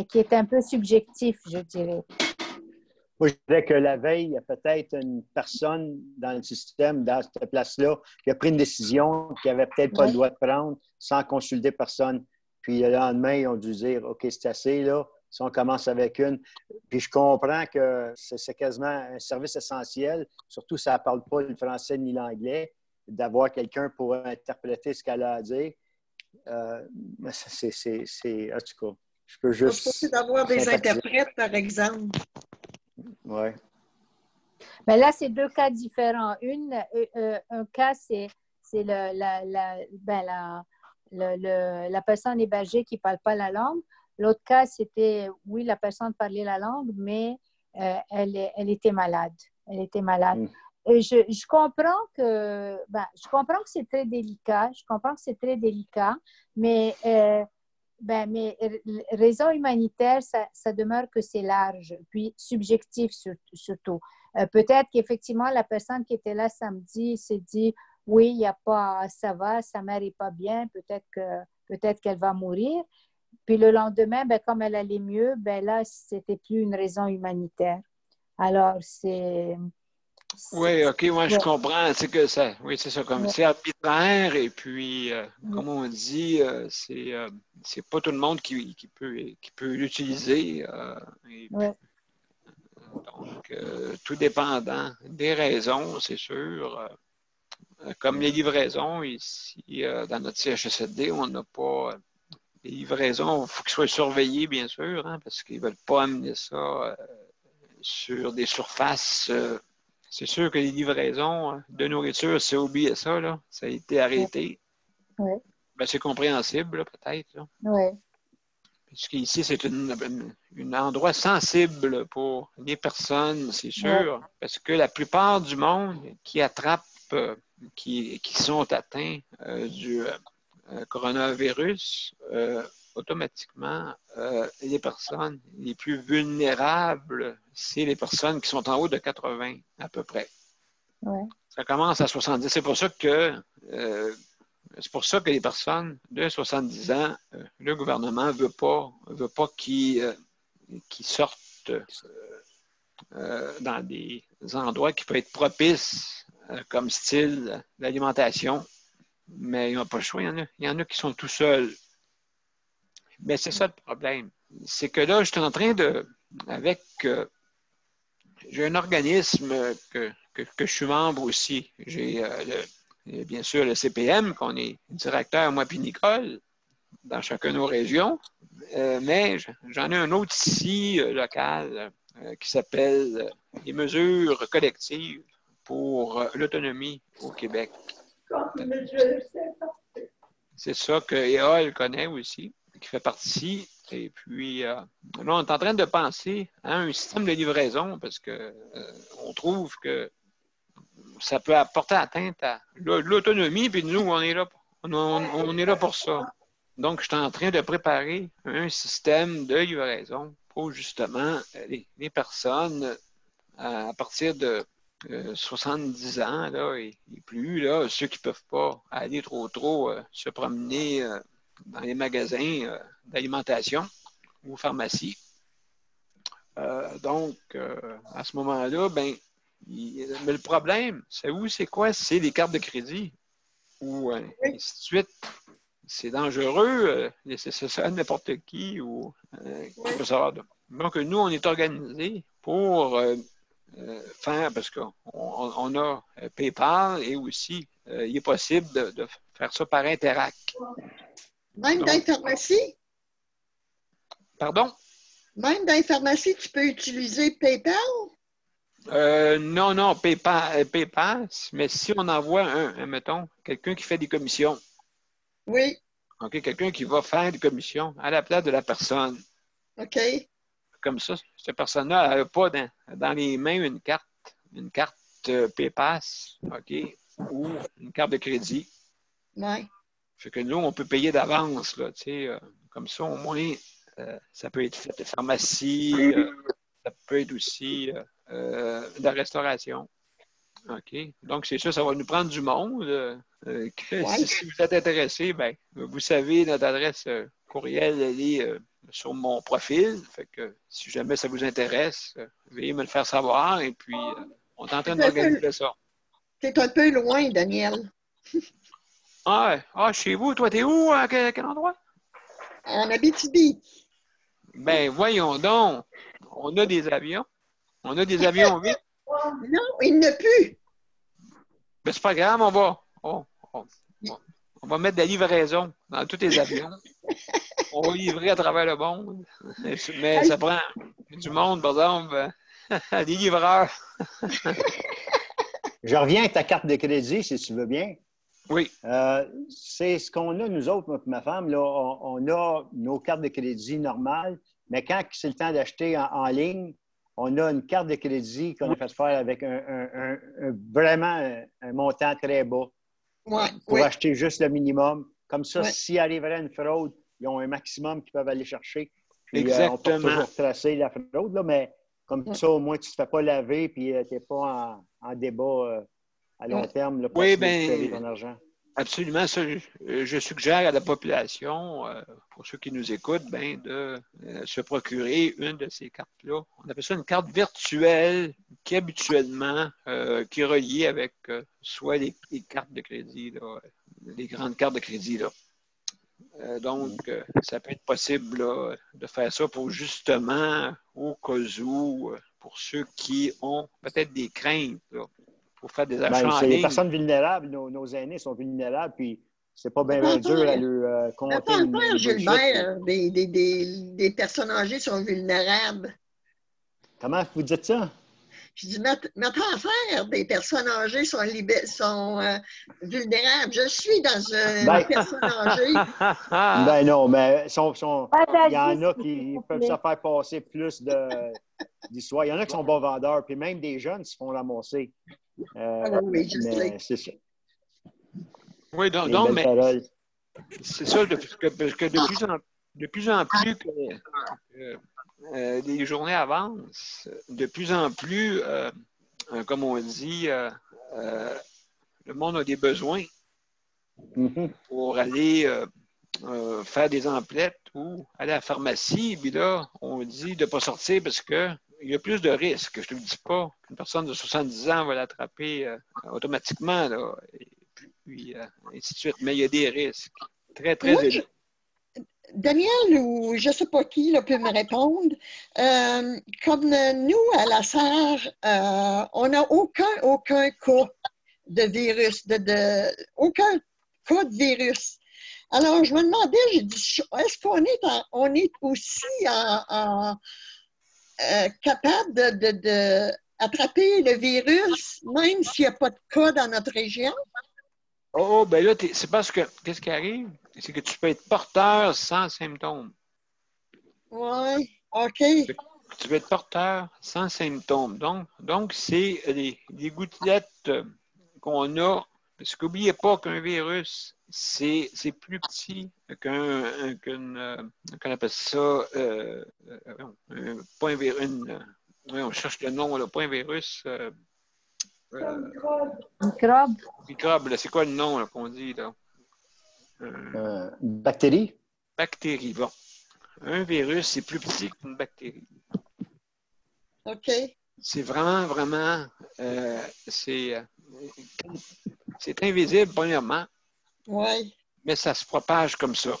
qui est un peu subjectif, je dirais. Moi, je dirais que la veille, il y a peut-être une personne dans le système, dans cette place-là, qui a pris une décision qui n'avait peut-être pas le droit de prendre sans consulter personne. Puis le lendemain, ils ont dû dire, OK, c'est assez, là. Si on commence avec une. Puis je comprends que c'est quasiment un service essentiel, surtout si ça ne parle pas le français ni l'anglais, d'avoir quelqu'un pour interpréter ce qu'elle a à dire. Mais en tout cas, je peux juste. C'est d'avoir des interprètes, par exemple. Oui. Mais là, c'est deux cas différents. Un cas, c'est la personne hébergée qui ne parle pas la langue. L'autre cas, c'était, oui, la personne parlait la langue, mais elle était malade. Elle était malade. Mm. Et je comprends je comprends que c'est très délicat. Je comprends que c'est très délicat, mais raison humanitaire, ça demeure que c'est large, puis subjectif surtout. Peut-être qu'effectivement, la personne qui était là samedi s'est dit, oui, il y a pas, ça va, sa mère n'est pas bien, peut-être qu'elle va mourir. Puis le lendemain, comme elle allait mieux, là, c'était plus une raison humanitaire. Alors, Oui, OK, moi je ouais, comprends. C'est que ça, oui, c'est ça, comme ouais, c'est arbitraire, et puis, ouais, comme on dit, c'est pas tout le monde qui peut l'utiliser. Et ouais, donc, tout dépendant des raisons, c'est sûr. Comme les livraisons, ici, dans notre CHSLD, on n'a pas. Les livraisons, il faut qu'ils soient surveillés, bien sûr, hein, parce qu'ils ne veulent pas amener ça sur des surfaces. C'est sûr que les livraisons de nourriture, c'est oublié ça, là. Ça a été arrêté. ouais, Ben, c'est compréhensible, là, peut-être, là. ouais, Parce qu'ici, c'est un endroit sensible pour les personnes, c'est ouais, sûr, parce que la plupart du monde qui attrape, qui sont atteints du coronavirus, automatiquement, les personnes les plus vulnérables, c'est les personnes qui sont en haut de 80 à peu près. ouais, Ça commence à 70. C'est pour ça que les personnes de 70 ans, le gouvernement ne veut pas qu'ils sortent dans des endroits qui peuvent être propices comme style d'alimentation. Mais ils n'ont pas le choix. Il y en a qui sont tout seuls. Mais c'est ça le problème. C'est que là, je suis en train de, j'ai un organisme que je suis membre aussi. J'ai bien sûr le CPM, qu'on est directeur, moi puis Nicole, dans chacune de nos régions. Mais j'en ai un autre ici, local, qui s'appelle les mesures collectives pour l'autonomie au Québec. Comme je sais pas. C'est ça que EOL connaît aussi, qui fait partie. Et puis, là, on est en train de penser à un système de livraison parce que on trouve que ça peut apporter atteinte à l'autonomie, puis nous, on est là pour ça. Donc, je suis en train de préparer un système de livraison pour justement les personnes à partir de 70 ans là, et plus, là, ceux qui ne peuvent pas aller trop se promener dans les magasins d'alimentation ou pharmacie. Donc, à ce moment-là, mais le problème, c'est quoi? C'est les cartes de crédit ou Oui. ainsi de suite. C'est dangereux, laisser ça à n'importe qui ou qui peut savoir. Donc, nous, on est organisés pour faire, parce qu'on a PayPal et aussi, il est possible de faire ça par Interac. Même Donc, dans les pharmacies? pardon? Même dans les pharmacies, tu peux utiliser PayPal? Non, PayPal, mais si on envoie mettons, quelqu'un qui fait des commissions, Oui. OK, quelqu'un qui va faire des commissions à la place de la personne, OK. comme ça, cette personne-là n'a pas dans les mains une carte PayPass, OK, ou une carte de crédit. Oui. Fait que nous, on peut payer d'avance, là, tu sais, comme ça, au moins, ça peut être fait de pharmacie, ça peut être aussi de la restauration. OK. Donc, c'est sûr, ça va nous prendre du monde. Ouais. Si vous êtes intéressé, ben, vous savez, notre adresse courriel, elle est sur mon profil. Fait que si jamais ça vous intéresse, veuillez me le faire savoir. Et puis, on est en train d'organiser ça. C'est un peu loin, Daniel. Chez vous, toi, t'es où? À quel endroit? En Abitibi. Ben, voyons donc. On a des avions. On a des avions vite. Non, il ne plus. Ben, c'est pas grave, on va mettre de la livraison dans tous les avions. On va livrer à travers le monde. Mais ça prend du monde, par exemple, des livreurs. Je reviens à ta carte de crédit, si tu veux bien. Oui. C'est ce qu'on a, nous autres, moi et ma femme. Là, on a nos cartes de crédit normales, mais quand c'est le temps d'acheter en ligne, On a une carte de crédit qu'on a fait faire avec vraiment un montant très bas Ouais, pour oui. acheter juste le minimum. Comme ça, Ouais. s'il arriverait une fraude, ils ont un maximum qu'ils peuvent aller chercher. Puis, on peut Exactement. toujours tracer la fraude, là, mais comme ça, au moins, tu ne te fais pas laver puis tu n'es pas en débat à long terme là, pour Oui, essayer de récupérer bien, ton argent. absolument. Ça, je suggère à la population, pour ceux qui nous écoutent, ben, de se procurer une de ces cartes-là. On appelle ça une carte virtuelle qui habituellement qui est reliée avec soit les cartes de crédit, là, les grandes cartes de crédit. Là. Donc, ça peut être possible là, de faire ça pour justement, au cas où, pour ceux qui ont peut-être des craintes là, pour faire des achats Ben, en c'est les ligne. personnes vulnérables, nos aînés sont vulnérables, puis c'est pas bien Attends, dur à leur Mais compter pas le père une bullshit. Gilbert, des personnes âgées sont vulnérables. Comment vous dites ça? Je dis, mettons à faire, des personnes âgées sont vulnérables. Je suis dans une Ben, personne âgée. ben non, mais Pas il y en d'agir, a s'il qui vous peuvent plaît. se faire passer plus d'histoires. Il y en a qui sont bons vendeurs, puis même des jeunes se font ramasser. Oui, je sais. Mais c'est ça. Oui, Des donc, belles mais paroles. c'est ça, parce que de plus en plus que, les journées avancent, de plus en plus, comme on dit, le monde a des besoins Mhm. pour aller faire des emplettes ou aller à la pharmacie. Puis là, on dit de ne pas sortir parce qu'il y a plus de risques. Je ne te dis pas qu'une personne de 70 ans va l'attraper automatiquement, là, et puis ainsi de suite. Mais il y a des risques très, très Moi, élevés. Daniel ou je ne sais pas qui là, peut me répondre. Comme nous, à la serre, on n'a aucun cas de virus, aucun cas de virus. Alors, je me demandais, j'ai dit, est-ce qu'on est aussi capable d'attraper le virus, même s'il n'y a pas de cas dans notre région? Oh, ben là, c'est parce que, qu'est-ce qui arrive? C'est que tu peux être porteur sans symptômes. Oui, OK. Tu peux être porteur sans symptômes. Donc c'est les gouttelettes qu'on a. Parce qu'oubliez pas qu'un virus, c'est plus petit qu'on appelle ça, pas un virus, on cherche le nom, là, pas un virus, Microbe. microbe, là, c'est quoi le nom là, qu'on dit là? Bactéries? Bactérie, bon. Un virus, c'est plus petit qu'une bactérie. OK. C'est vraiment, vraiment, c'est invisible, premièrement, Oui, mais ça se propage comme ça.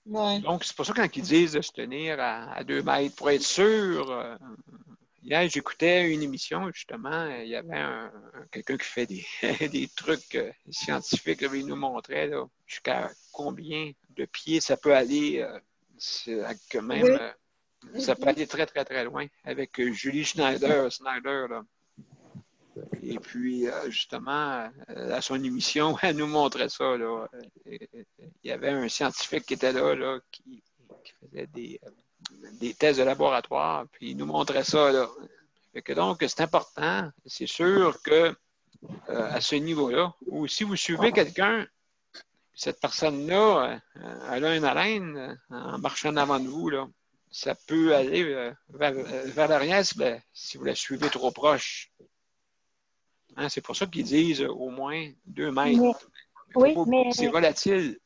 oui. Donc, c'est pour ça quand ils disent de se tenir à 2 mètres pour être sûr. Hier, j'écoutais une émission, justement, il y avait quelqu'un qui fait des trucs scientifiques, là, il nous montrait là, jusqu'à combien de pieds ça peut aller, même, ça peut aller très, très, très loin avec Julie Snyder là. Et puis, justement, à son émission, elle nous montrait ça. Là. Il y avait un scientifique qui était là qui faisait des tests de laboratoire, puis il nous montrait ça. Là. Fait que donc, c'est important. C'est sûr que à ce niveau-là, ou si vous suivez quelqu'un, cette personne-là, elle a une haleine en marchant avant de vous, là, ça peut aller vers l'arrière si vous la suivez trop proche. Hein, c'est pour ça qu'ils disent au moins 2 mètres. Oui, mais c'est volatile.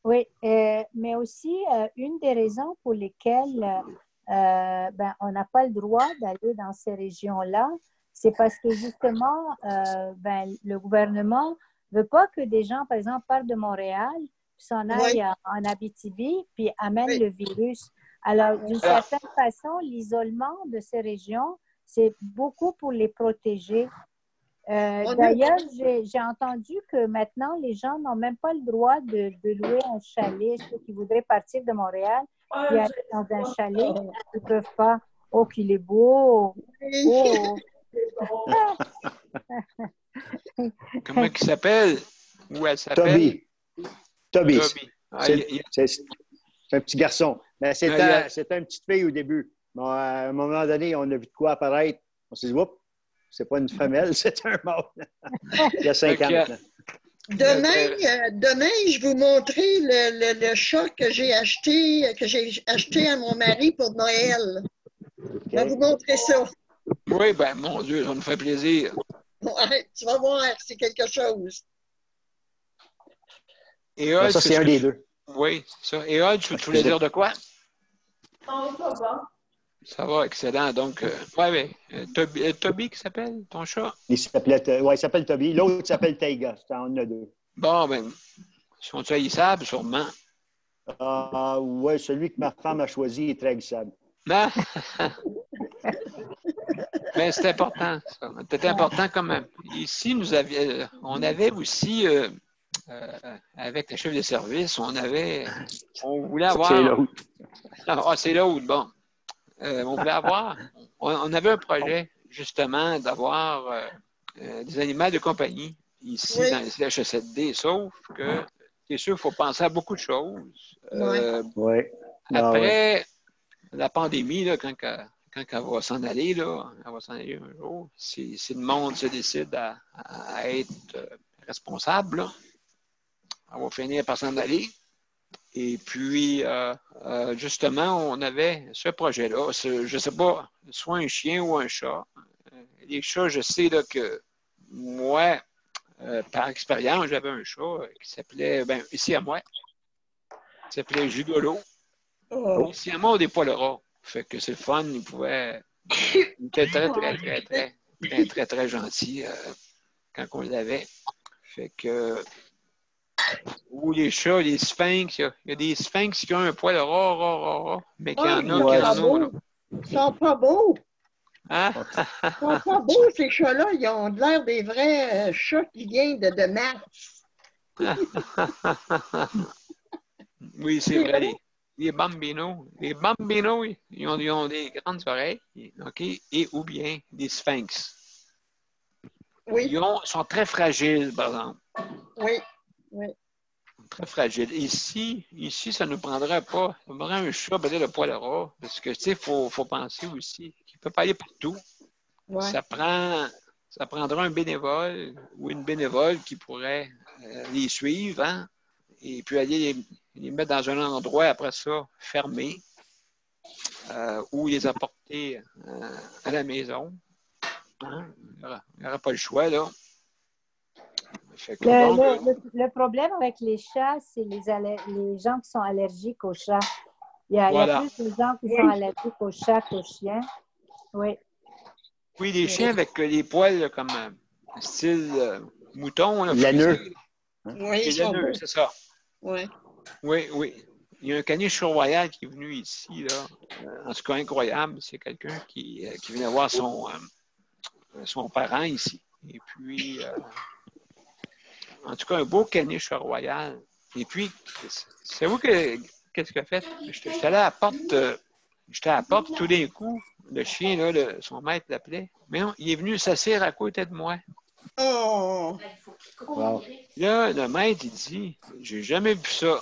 Oui, mais aussi une des raisons pour lesquelles on n'a pas le droit d'aller dans ces régions-là, c'est parce que justement, le gouvernement ne veut pas que des gens, par exemple, partent de Montréal, s'en aillent en Abitibi, puis amènent le virus. Alors, d'une certaine façon, l'isolement de ces régions, c'est beaucoup pour les protéger. D'ailleurs, j'ai entendu que maintenant, les gens n'ont même pas le droit de louer un chalet. Ceux qui voudraient partir de Montréal et aller dans un chalet, ils ne peuvent pas. Oh, qu'il est beau! Oh! Comment il s'appelle? Où elle s'appelle? Toby. Ah, C'est un petit garçon. Mais c'était une petite fille au début. Bon, à un moment donné, on a vu de quoi apparaître. On s'est dit, oups, c'est pas une femelle, c'est un mâle. Il y a 5 ans maintenant. Demain, je vais vous montrer le chat que j'ai acheté à mon mari pour Noël. Je vais vous montrer ça. Oui, ben mon Dieu, ça me fait plaisir. Ouais, tu vas voir, c'est quelque chose. Et Hud, Ça, c'est un des deux. Oui, c'est ça. Et Hud, tu voulais dire de quoi? Non, ça va. Ça va, excellent. Donc, Toby qui s'appelle, ton chat? Il s'appelle Toby. L'autre s'appelle Taiga. On en a deux. Bon, ben, sont-ils haïssables, sûrement? Oui, celui que ma femme a choisi est très haïssable. Ah! Mais c'est important, ça. C'était important quand même. Ici, on avait aussi, avec le chef de service, on voulait avoir... C'est l'autre. Ah, c'est l'autre, bon. On voulait avoir... On avait un projet, justement, d'avoir des animaux de compagnie ici dans les CHSLD, sauf que c'est sûr qu'il faut penser à beaucoup de choses. Après la pandémie, là, quand elle va s'en aller, là, elle va s'en aller un jour, si le monde se décide à être responsable, là, elle va finir par s'en aller. Et puis, justement, on avait ce projet-là. Je ne sais pas, soit un chien ou un chat. Les chats, je sais là, que moi, par expérience, j'avais un chat qui s'appelait, ici à moi, qui s'appelait Gigolo. Oh. Ici à moi, on des poils ras. Fait que c'est le fun, il était très gentil quand on l'avait. Fait que, ou les chats, les sphinx, il y a des sphinx qui ont un poil ras, mais qu'il y en a qui en ont. Ils sont pas beaux. Hein? Ils sont pas beaux, ces chats-là. Ils ont l'air des vrais chats qui viennent de Mars. Oui, c'est vrai. Les bambinos. Les bambinos, ils ont des grandes oreilles, OK, et ou bien des sphinx. Oui. Ils sont très fragiles, par exemple. Oui. Très fragiles. Ici, ça ne nous prendrait pas. Ça nous prendrait un chat, peut-être le poil ras, parce que, tu sais, faut penser aussi qu'il ne peut pas aller partout. Ouais. Ça prendra un bénévole ou une bénévole qui pourrait les suivre, hein, et puis aller les mettre dans un endroit, après ça, fermé, ou les apporter à la maison. Hein? Il n'y aura pas le choix, là. Le problème avec les chats, c'est les gens qui sont allergiques aux chats. Il y a plus de gens qui sont allergiques aux chats qu'aux chiens. Oui. Oui, les chiens avec les poils là, comme style mouton. Laineux. Oui, laineux, c'est ça. Oui. Oui. Il y a un caniche royal qui est venu ici, là. En tout cas, incroyable. C'est quelqu'un qui venait voir son parent ici. Et puis, en tout cas, un beau caniche royal. Et puis, c'est vous qu'est-ce qu'il a fait? J'étais allé à la porte, tout d'un coup, le chien, là, son maître l'appelait. Mais non, il est venu s'asseoir à côté de moi. Oh! Wow. Là, le maître, il dit, j'ai jamais vu ça.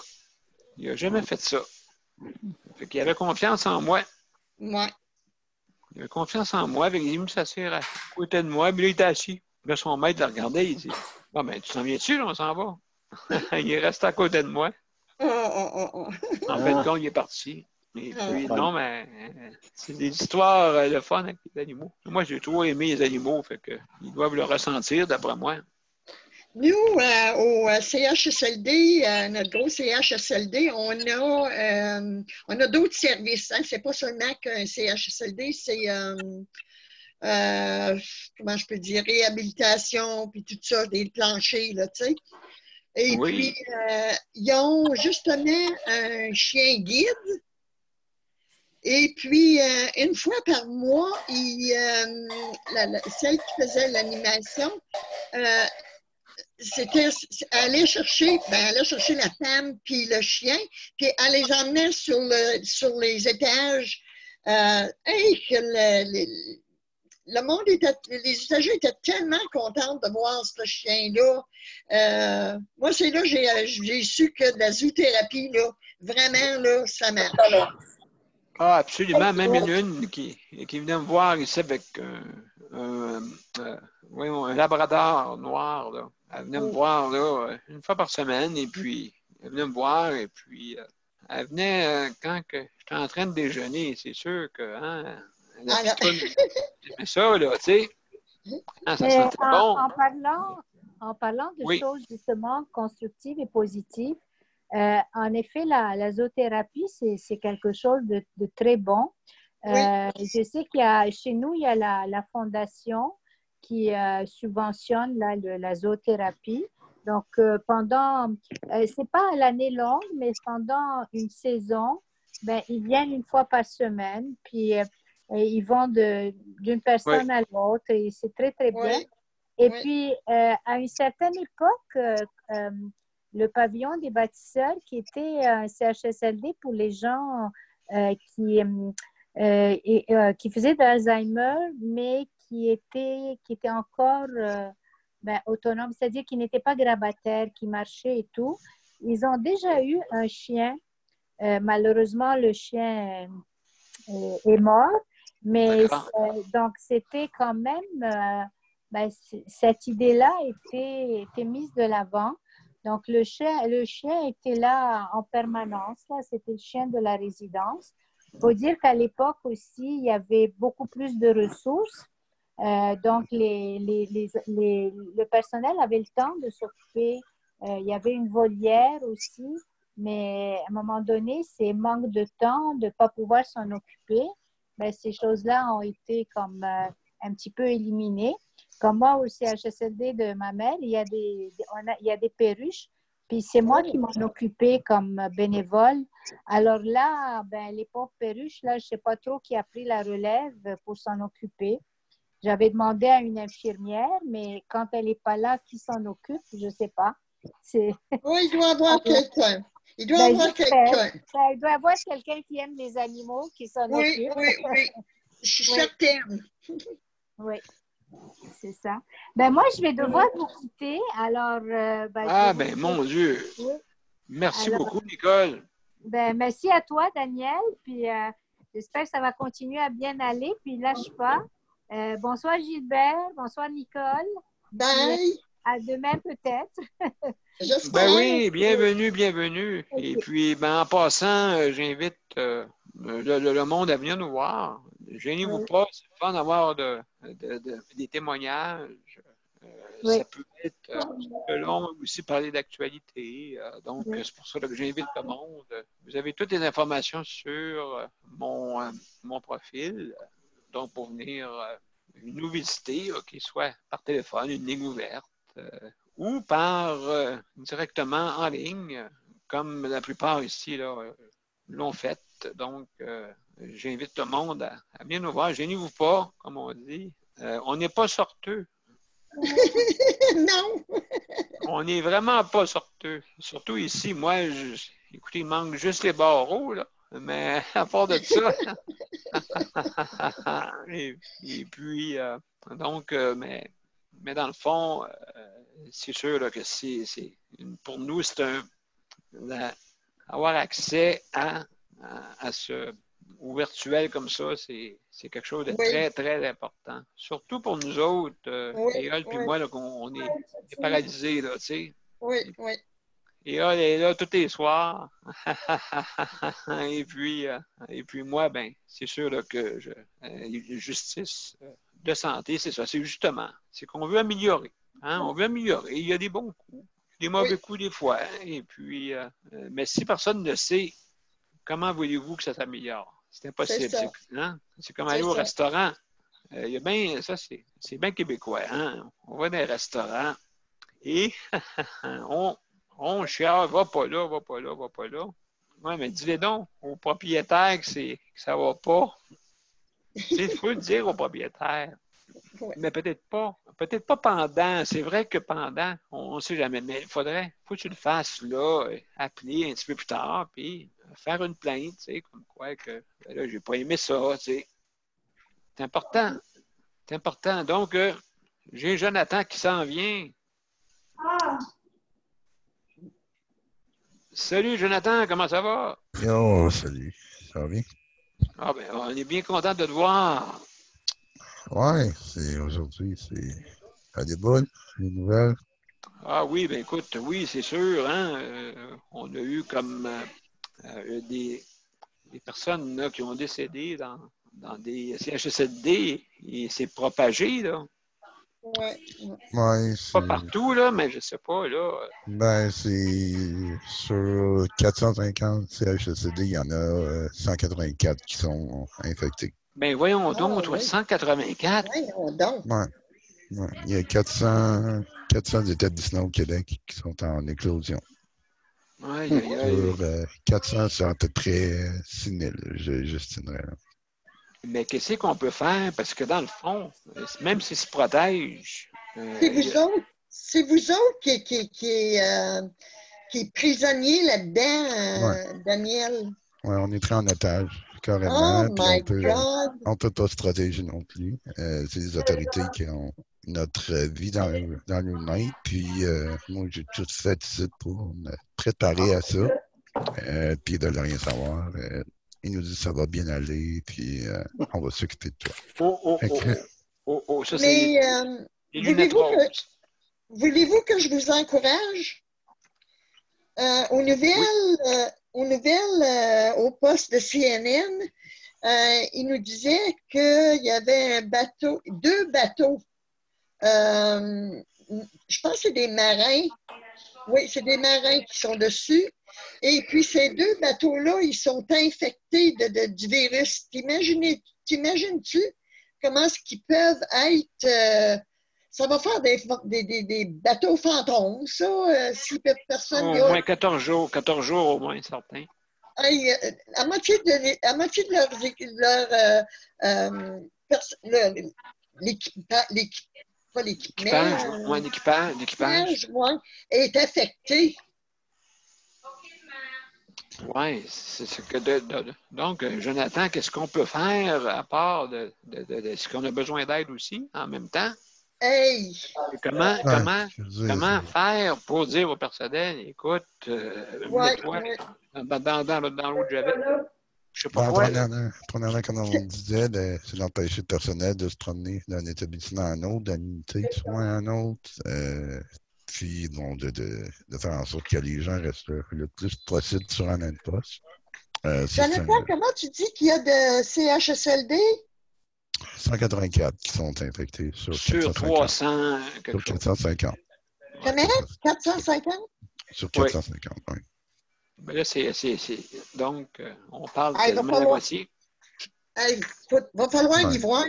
Il n'a jamais fait ça. Fait qu'il avait confiance en moi. Ouais. Il avait confiance en moi. Il est venu s'asseoir à côté de moi. Puis là, il était assis. Là, son maître le regardait. Il dit, bon, ben, tu s'en viens-tu, là, on s'en va. Il est resté à côté de moi. Oh. En fin de compte, il est parti. Et puis, non, mais c'est des histoires de fun avec les animaux. Moi, j'ai toujours aimé les animaux, fait que ils doivent le ressentir, d'après moi. Nous, au CHSLD, notre gros CHSLD, on a d'autres services. Hein? C'est pas seulement qu'un CHSLD, c'est, comment je peux dire, réhabilitation, puis tout ça, des planchers, là, tu sais. Et puis, ils ont justement un chien guide. Et puis, une fois par mois, celle qui faisait l'animation, elle allait chercher la femme puis le chien, puis elle les emmenait sur les étages. Le monde les usagers étaient tellement contents de voir ce chien-là. Moi, c'est là que j'ai su que la zoothérapie, là, vraiment, là, ça marche. Ah, absolument. Même il y en a une qui venait me voir ici avec voyons, un labrador noir. Là. Elle venait me voir là, une fois par semaine et puis elle venait me voir et puis elle venait quand que j'étais en train de déjeuner. C'est sûr que la Alors, pitoune, j'aimais ça, là, tu sais. Ah, ça Mais sentait bon. en parlant de Oui, choses justement constructives et positives, en effet, la zoothérapie, c'est quelque chose de très bon. oui, Je sais chez nous, il y a la fondation qui subventionne la zoothérapie. Donc, c'est pas à l'année longue, mais pendant une saison, ben, ils viennent une fois par semaine, puis et ils vont d'une oui, personne à l'autre et c'est très, très bien. oui, Et oui, puis, à une certaine époque, le pavillon des bâtisseurs, qui était un CHSLD pour les gens qui faisaient d'Alzheimer, mais qui étaient encore autonomes, c'est-à-dire qui n'étaient pas grabataires, qui marchaient et tout. Ils ont déjà eu un chien. Malheureusement, le chien est mort, mais d'accord. donc c'était quand même cette idée-là était mise de l'avant. Donc le chien était là en permanence. Là, c'était le chien de la résidence. Il faut dire qu'à l'époque aussi, il y avait beaucoup plus de ressources. Donc le personnel avait le temps de s'occuper. Il y avait une volière aussi, mais à un moment donné, c'est manque de temps de ne pas pouvoir s'en occuper. Ben, ces choses-là ont été comme un petit peu éliminées. Comme moi, au CHSLD de ma mère, il y a des perruches, puis c'est moi qui m'en occupais comme bénévole. Alors là, ben, les pauvres perruches, là, je ne sais pas trop qui a pris la relève pour s'en occuper. J'avais demandé à une infirmière, mais quand elle n'est pas là, qui s'en occupe, je ne sais pas. C'est... oui, il doit y avoir quelqu'un. Il doit y Ben, avoir j'espère. quelqu'un. Il doit y avoir quelqu'un qui aime les animaux, qui s'en Oui, occupe. oui, oui. Je suis Oui, certaine. oui, c'est ça. Ben, moi, je vais devoir vous quitter. Alors, je vais Ah, vous ben, laisser. mon Dieu. Oui. Merci Alors, beaucoup, Nicole. ben, merci à toi, Daniel. Puis, j'espère que ça va continuer à bien aller. Puis, lâche pas. Bonsoir, Gilbert. Bonsoir, Nicole. Puis, Bye. à demain, peut-être. Ben J'espère. oui, bienvenue, bienvenue. Et OK. puis, ben, en passant, j'invite le monde à venir nous voir. Gênez-vous Oui, pas, c'est le fun d'avoir des témoignages. oui, Ça peut être long aussi parler d'actualité. Donc, oui. c'est pour ça que j'invite le monde. Vous avez toutes les informations sur mon profil. Donc, pour venir nous visiter, qu'il soit par téléphone, une ligne ouverte, ou par directement en ligne, comme la plupart ici l'ont fait. Donc, j'invite le monde à venir nous voir. Gênez-vous pas, comme on dit. On n'est pas sorteux. Non. On n'est vraiment pas sorteux. Surtout ici, moi, écoutez, il manque juste les barreaux, là. Mais à part de ça, et puis, donc, mais dans le fond, c'est sûr là, que pour nous, avoir accès à au virtuel comme ça, c'est quelque chose de Oui, très, très important. Surtout pour nous autres, oui, Éole puis oui, moi, là, on est paralysés, là, tu sais. oui, oui. Éole est là tous les soirs. et puis, et puis moi, ben, c'est sûr là, que justice de santé, c'est ça. C'est justement, c'est qu'on veut améliorer. Hein? On veut améliorer. Il y a des bons coups, des mauvais Oui, coups des fois. Hein. Et puis, mais si personne ne sait, comment voulez-vous que ça s'améliore? C'est c'est impossible. ça. C'est comme aller C'est au ça. restaurant. Il y a bien, ça, c'est bien québécois. Hein? On va dans les restaurants et on, on chiale, va pas là, va pas là, va pas là. Oui, mais dis-le donc au propriétaire que ça va pas. Il faut le dire au propriétaire. Oui, Mais peut-être pas. Peut-être pas pendant. C'est vrai que pendant, on ne sait jamais. Mais faut que tu le fasses là, appeler un petit peu plus tard, puis faire une plainte, tu sais, comme quoi que ben là, j'ai pas aimé ça, tu sais. C'est important. C'est important. Donc, j'ai Jonathan qui s'en vient. Ah, Salut Jonathan, comment ça va? Oh, salut. Ça va bien? Ah ben, on est bien content de te voir. Ouais, aujourd'hui, c'est à des bonnes, les nouvelles. Ah oui, ben écoute, oui, c'est sûr, hein. On a eu comme des personnes là, qui ont décédé dans des CHSLD et c'est propagé, là. Ouais. Ouais, Pas partout, là, mais je sais pas, là. c'est sur 450 CHSLD, il y en a 184 qui sont infectés. Ben voyons Ah, donc, toi, oui. 184. Voyons donc. Ouais, ouais. Il y a 400 établissements au Québec qui sont en éclosion. Aïe, aïe, aïe. Sur 400, c'est à peu près 6 000, j'estimerais. Mais qu'est-ce qu'on peut faire? Parce que dans le fond, même s'ils se protègent, C'est vous autres, qui est prisonnier là-dedans, Daniel. Ouais, on est pris en otage, Oh carrément, puis my God! on peut pas se protéger non plus. C'est les autorités qui ont notre vie dans leurs mains, puis moi, j'ai tout fait ici pour me préparer à ça, puis de ne rien savoir. Ils nous disent que ça va bien aller, puis on va s'occuper de toi. oh, oh, Fait oh, que, oh, oh, ça, c'est Mais les lunettes voulez-vous roses. voulez-vous que je vous encourage Oui. aux nouvelles au poste de CNN? Il nous disait qu'il y avait deux bateaux. Je pense que c'est des marins. Oui, c'est des marins qui sont dessus. Et puis, ces deux bateaux-là, ils sont infectés du virus. T'imagines-tu comment est-ce qu'ils peuvent être... ça va faire des bateaux fantômes, ça, si personne... Au moins 14 jours au moins, certains. À moitié de pas l'équipement, L'équipage, ouais, l'équipage. ouais, est affecté. Oui, c'est ce que donc, Jonathan, qu'est-ce qu'on peut faire à part est-ce qu'on a besoin d'aide aussi en même temps? Hey! Et ouais, je veux dire, comment faire pour dire au personnel, écoute, Ouais, mets-toi ouais. dans l'eau de javel, je sais pas quoi. premièrement, comme on disait, c'est d'empêcher le personnel de se promener d'un établissement à un autre, d'une unité de soins à un autre, puis bon, de faire en sorte que les gens restent le plus possible sur un même poste. Jonathan, comment tu dis qu'il y a de CHSLD? 184 qui sont infectés sur 450. 300, quelque Sur chose. 450. Combien? 450? Sur Oui. 450, oui. Ben là, donc, on parle Hey, quasiment de la moitié. Hey, écoute, va falloir y Ouais. voir,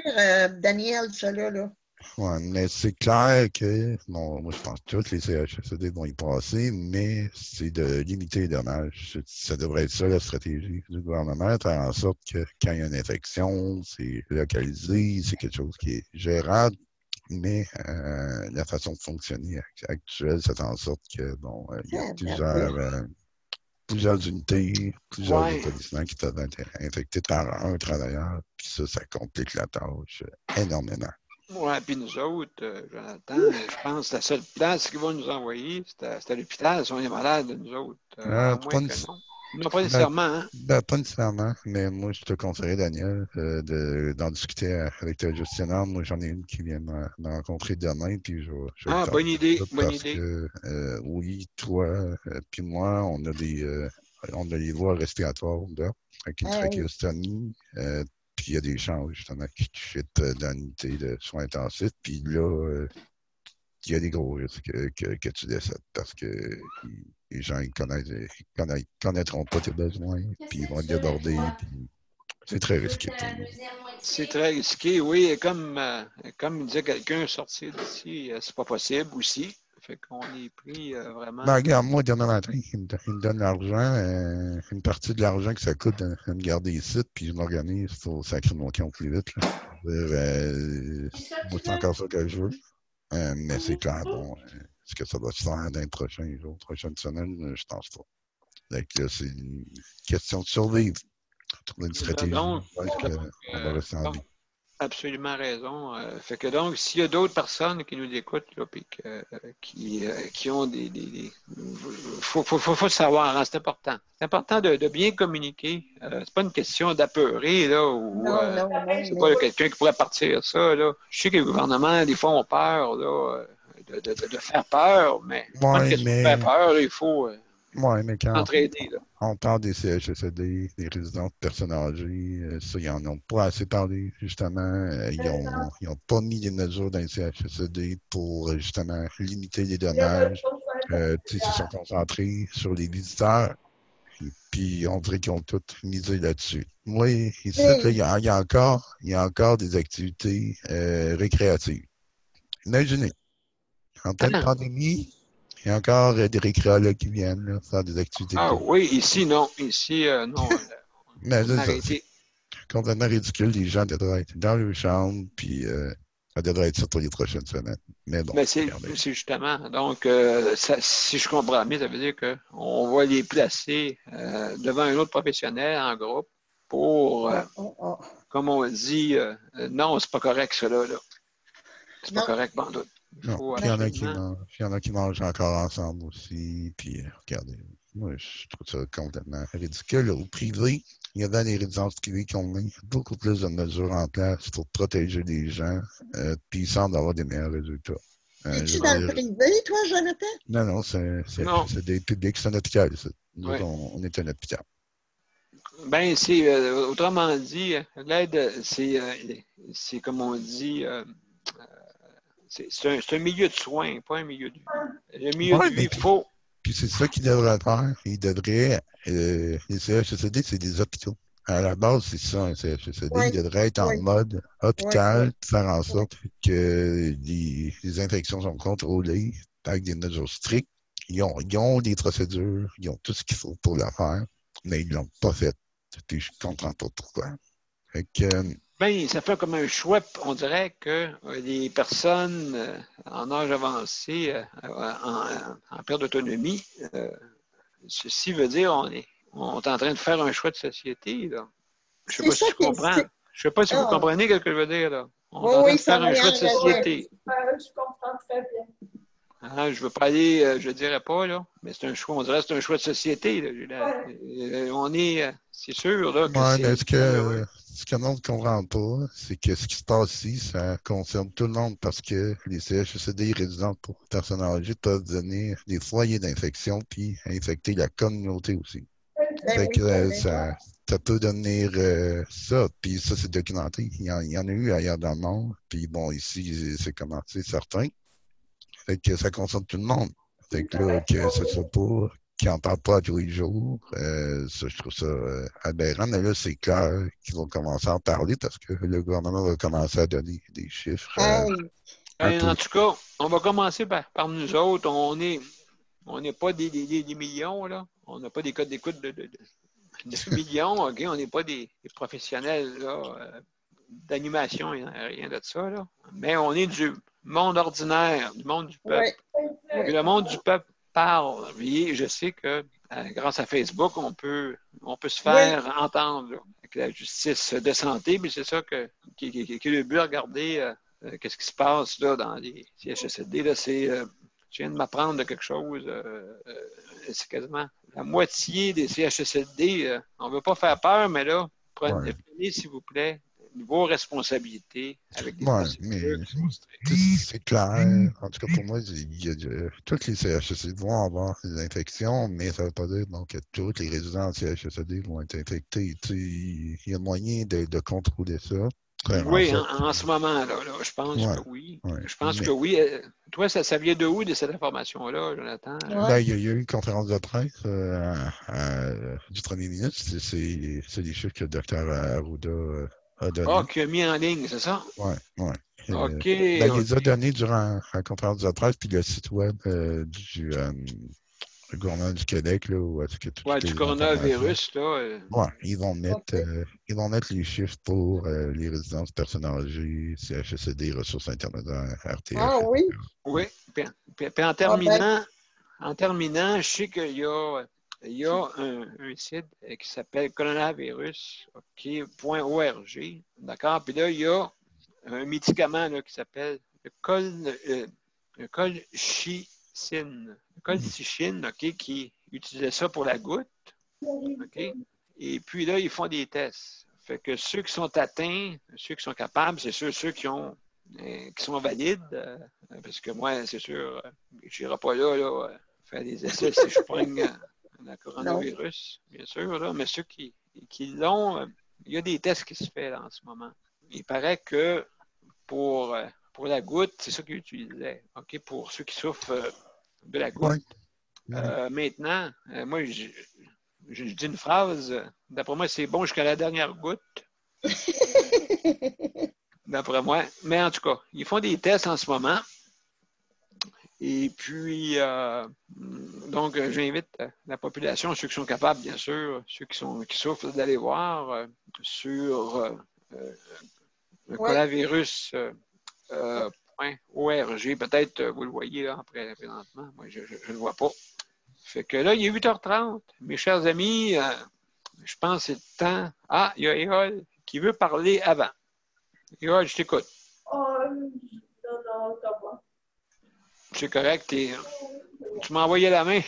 Daniel, ça là. Ouais, mais c'est clair que, bon, moi je pense que tous les CHSLD vont y passer, mais c'est de limiter les dommages. Ça devrait être ça la stratégie du gouvernement, faire en sorte que quand il y a une infection, c'est localisé, c'est quelque chose qui est gérable, mais la façon de fonctionner actuelle, ça fait en sorte que, bon, il y a plusieurs unités, plusieurs Ouais. établissements qui peuvent être infectés par un travailleur, puis ça complique la tâche énormément. Oui, puis nous autres, Jonathan, je pense que la seule place qu'ils vont nous envoyer, c'est à l'hôpital si on est malade, nous autres. À moins que non. Non, pas nécessairement, hein? Pas nécessairement, mais moi, je te conseillerais, Daniel, d'en discuter avec ta gestionnaire. Moi, j'en ai une qui vient me rencontrer demain, puis je vais Bonne idée, bonne parce idée. que, oui, toi, puis moi, on a les voies respiratoires là, avec une trachéostomie, puis il y a des gens, justement, qui fit dans l'unité de soins intensifs, puis là, il y a des gros risques que tu décèdes parce que les gens ils connaîtront pas tes besoins, puis ils vont être débordés, puis c'est très risqué. C'est très risqué, oui. Et comme disait quelqu'un, sortir d'ici, c'est pas possible aussi. Fait qu'on est pris vraiment. Ben, regarde, moi, demain matin, il me donne l'argent, une partie de l'argent que ça coûte de me garder ici, puis je m'organise pour sacrer mon camp plus vite. Là. Moi, c'est encore ça que je veux. Mais c'est clair, bon, est-ce que ça va se faire dans les prochains jours, prochaines semaines? Je pense pas. Donc là, c'est une question de survivre. Trouver une stratégie. Donc, on va rester en vie. Absolument raison. Fait que donc, s'il y a d'autres personnes qui nous écoutent là, puis qui ont des faut savoir, hein, c'est important. C'est important de bien communiquer. C'est pas une question d'apeurer, là, ou Non, c'est pas quelqu'un qui pourrait partir ça, là. Je sais que le gouvernement, des fois, ont peur, là, de faire peur, mais c'est pas une question de faire peur, là, il faut mais quand entraider, là. on parle des CHSLD, des résidences de personnes âgées, ça, ils n'en ont pas assez parlé, justement. Ils ont pas mis des mesures dans les CHSLD pour, justement, limiter les dommages. Ils se sont concentrés sur les visiteurs, et puis on dirait qu'ils ont tout misé là-dessus. Oui, ici, là, il y a encore des activités récréatives. Imaginez, en pleine pandémie, il y a encore des récréologues qui viennent là, faire des activités. Ah oui, ici, non. Ici, non. Mais c'est complètement ridicule. Les gens devraient être dans leur chambre, puis ça devrait être ça pour les prochaines semaines. Mais bon. Mais c'est justement. Donc, si je comprends bien, ça veut dire qu'on va les placer devant un autre professionnel en groupe pour, comme on dit, non, c'est pas correct, cela, là. C'est pas correct, bandeau. Non, il y en a qui mangent encore ensemble aussi. Puis, regardez, moi, je trouve ça complètement ridicule. Au privé, il y avait des résidences privées qui ont mis beaucoup plus de mesures en place pour protéger les gens. Puis, ils semblent avoir des meilleurs résultats. Es-tu dans le privé, toi, Jonathan? Non, c'est des publics, c'est un hôpital. Nous, on est un hôpital. Ben, autrement dit, l'aide, c'est comme on dit, c'est un milieu de soins, pas un milieu de vie. Le milieu de vie, il faut. Puis c'est ça qu'ils devraient faire. Ils devraient. Les CHSLD, c'est des hôpitaux. À la base, c'est ça, un CHSLD. Ils devraient être en mode hôpital, faire en sorte que les infections sont contrôlées avec des mesures strictes. Ils ont des procédures, ils ont tout ce qu'il faut pour le faire, mais ils ne l'ont pas fait. Puis je ne comprends pas pourquoi. Fait que, ben, ça fait comme un choix. On dirait que les personnes en âge avancé, en perte d'autonomie, ceci veut dire on est en train de faire un choix de société. Là. Je ne sais pas si je comprends. Je sais pas si vous comprenez ce que je veux dire. Là. On est en train de faire un choix de société. Je comprends très bien. Ah, je ne veux pas aller, je ne dirais pas, là, mais c'est un choix, on dirait que c'est un choix de société. Là. On est, c'est sûr, là, que mais ce que le monde ne comprend pas, c'est que ce qui se passe ici, ça concerne tout le monde parce que les CHSLD résidents pour personnes âgées peuvent devenir des foyers d'infection puis infecter la communauté aussi. Fait que ça peut devenir ça, puis ça, c'est documenté. Il y en a eu ailleurs dans le monde, puis bon, ici, c'est commencé certains. Fait que ça concerne tout le monde. Fait que là, que ce soit pas, qu'ils n'en parlent pas à tous les jours, ça, je trouve ça aberrant. Mais là, c'est clair qu'ils vont commencer à en parler parce que le gouvernement va commencer à donner des chiffres. En tout cas, on va commencer par nous autres. On n'est pas des millions, là. On n'a pas des codes d'écoute de millions, OK? On n'est pas des professionnels d'animation, rien de ça, là. Mais on est du monde ordinaire, du monde du peuple. Et le monde du peuple parle. Et je sais que grâce à Facebook, on peut se faire entendre là, avec la justice de santé, mais c'est ça qui est le but. Regardez qu'est-ce qui se passe là, dans les CHSLD. Là, je viens de m'apprendre de quelque chose. C'est quasiment la moitié des CHSLD. On ne veut pas faire peur, mais là, prenez, s'il vous plaît, vos responsabilités avec des procédures qui sont strictes. C'est clair. En tout cas, pour moi, toutes les CHSLD vont avoir des infections, mais ça ne veut pas dire que tous les résidents de CHSLD vont être infectés. Il y a moyen de contrôler ça. Oui, en ce moment-là, je pense que oui. Je pense que oui. Toi, ça vient de où, de cette information-là, Jonathan? Ben, il y a eu une conférence de presse du premier ministre. C'est des chiffres que le docteur Arruda a donnés. Ah, qui a mis en ligne, c'est ça? Oui. OK. Il les a donnés durant la conférence de presse, puis le site web du gouvernement du Québec, là, où est-ce que du coronavirus, là. Ils vont mettre les chiffres pour les résidences personnes âgées, CHSLD, ressources intermédiaires, RTF. Ah oui? Oui. Puis en terminant, je sais qu'il y a un site qui s'appelle coronavirus.org. D'accord? Puis là, il y a un médicament là, qui s'appelle le colchicine. colchicine, OK, qui utilisait ça pour la goutte. OK? Et puis là, ils font des tests. Fait que ceux qui sont atteints, ceux qui sont capables, c'est sûr, ceux qui sont valides, parce que moi, c'est sûr, je n'irai pas là, faire des essais si je pogne le coronavirus, bien sûr, là, mais ceux qui l'ont, il y a des tests qui se font là, en ce moment. Il paraît que pour la goutte, c'est ça qu'ils utilisaient, OK, pour ceux qui souffrent de la goutte. Maintenant, moi, je dis une phrase, d'après moi, c'est bon jusqu'à la dernière goutte. D'après moi. Mais en tout cas, ils font des tests en ce moment. Et puis, donc, j'invite la population, ceux qui sont capables, bien sûr, ceux qui souffrent, d'aller voir sur le coronavirus.org. Peut-être, vous le voyez là, présentement. Moi, je ne le vois pas. Fait que là, il est 8h30. Mes chers amis, je pense que c'est le temps. Ah, il y a Erol qui veut parler avant. Erol, je t'écoute. Non, ça va. C'est correct. Tu m'as envoyé la main.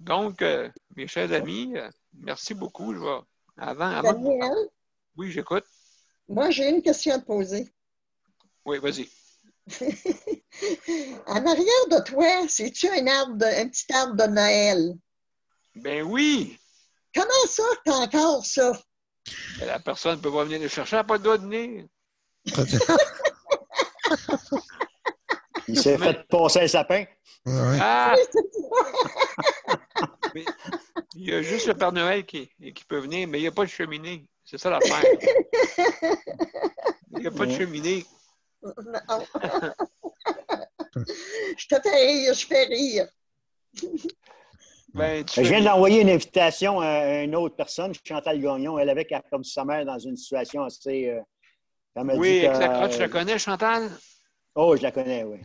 Donc, mes chers amis, merci beaucoup. Avant Daniel, oui, j'écoute. moi, j'ai une question à te poser. Oui, vas-y. En arrière de toi, c'est-tu un petit arbre de Noël? Ben oui. Comment ça, t'as encore ça? La personne ne peut pas venir le chercher, elle n'a pas le droit de venir. Il s'est fait passer un sapin. Ah! Mais il y a juste le Père Noël qui peut venir, mais il n'y a pas de cheminée. C'est ça l'affaire. Il n'y a pas de cheminée. Non. Je te fais rire, je fais rire. Je viens d'envoyer une invitation à une autre personne, Chantal Gagnon. Elle avait perdu sa mère dans une situation assez... oui, avec la crotte, tu la connais, Chantal? Oh, je la connais, oui.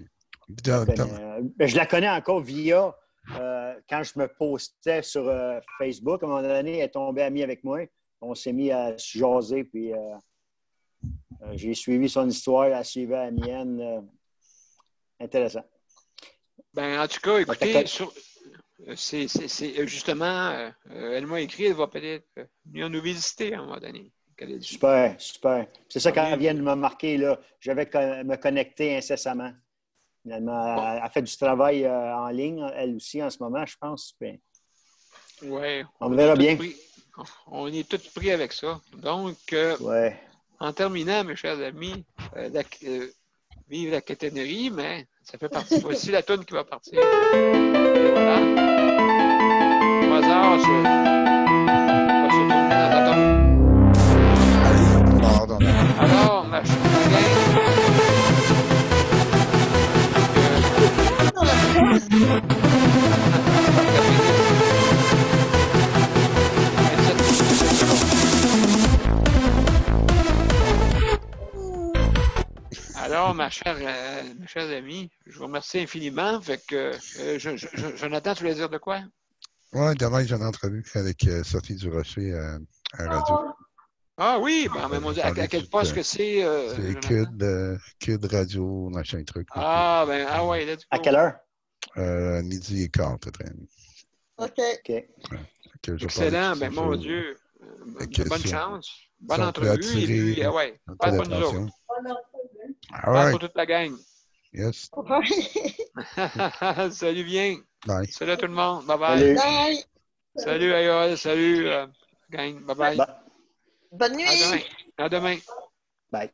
Je la connais encore via... quand je me postais sur Facebook, à un moment donné, elle est tombée amie avec moi. On s'est mis à se jaser, puis j'ai suivi son histoire, elle suivait la mienne. Intéressant. Ben, en tout cas, écoutez, c'est justement, elle m'a écrit, elle va peut-être venir nous visiter à un moment donné. Super, super. C'est ça qu'elle vient de me marquer, là. Je vais me connecter incessamment. Finalement, elle fait du travail en ligne, elle aussi, en ce moment, je pense. Oui. On verra bien. On est tous pris avec ça. Donc, en terminant, mes chers amis, vive la caténerie, mais ça fait partie. Voici la toune qui va partir. Et voilà. Au hasard, va se tourner dans la tombe. Alors, ma chère Alors, ma chère amie, je vous remercie infiniment. Fait que Jonathan, tu voulais dire de quoi? Oui, demain, j'ai une entrevue avec Sophie Durocher à radio. Ah oui, ben, à quel poste que c'est? C'est Kid Radio, machin truc. Ah, ben, ah ouais, let's go. À quelle heure? 12h15, peut-être. OK. Excellent, ben mon Dieu. Bonne chance. Bonne entrevue. Et puis, ouais, parle pour nous autres. Bonne entrevue. Parle pour toute la gang. Yes. Salut bien. Bye. Salut à tout le monde. Bye bye. Bye. Salut Ayol. Salut gang. Bye bye. Bonne nuit. À demain. Bye.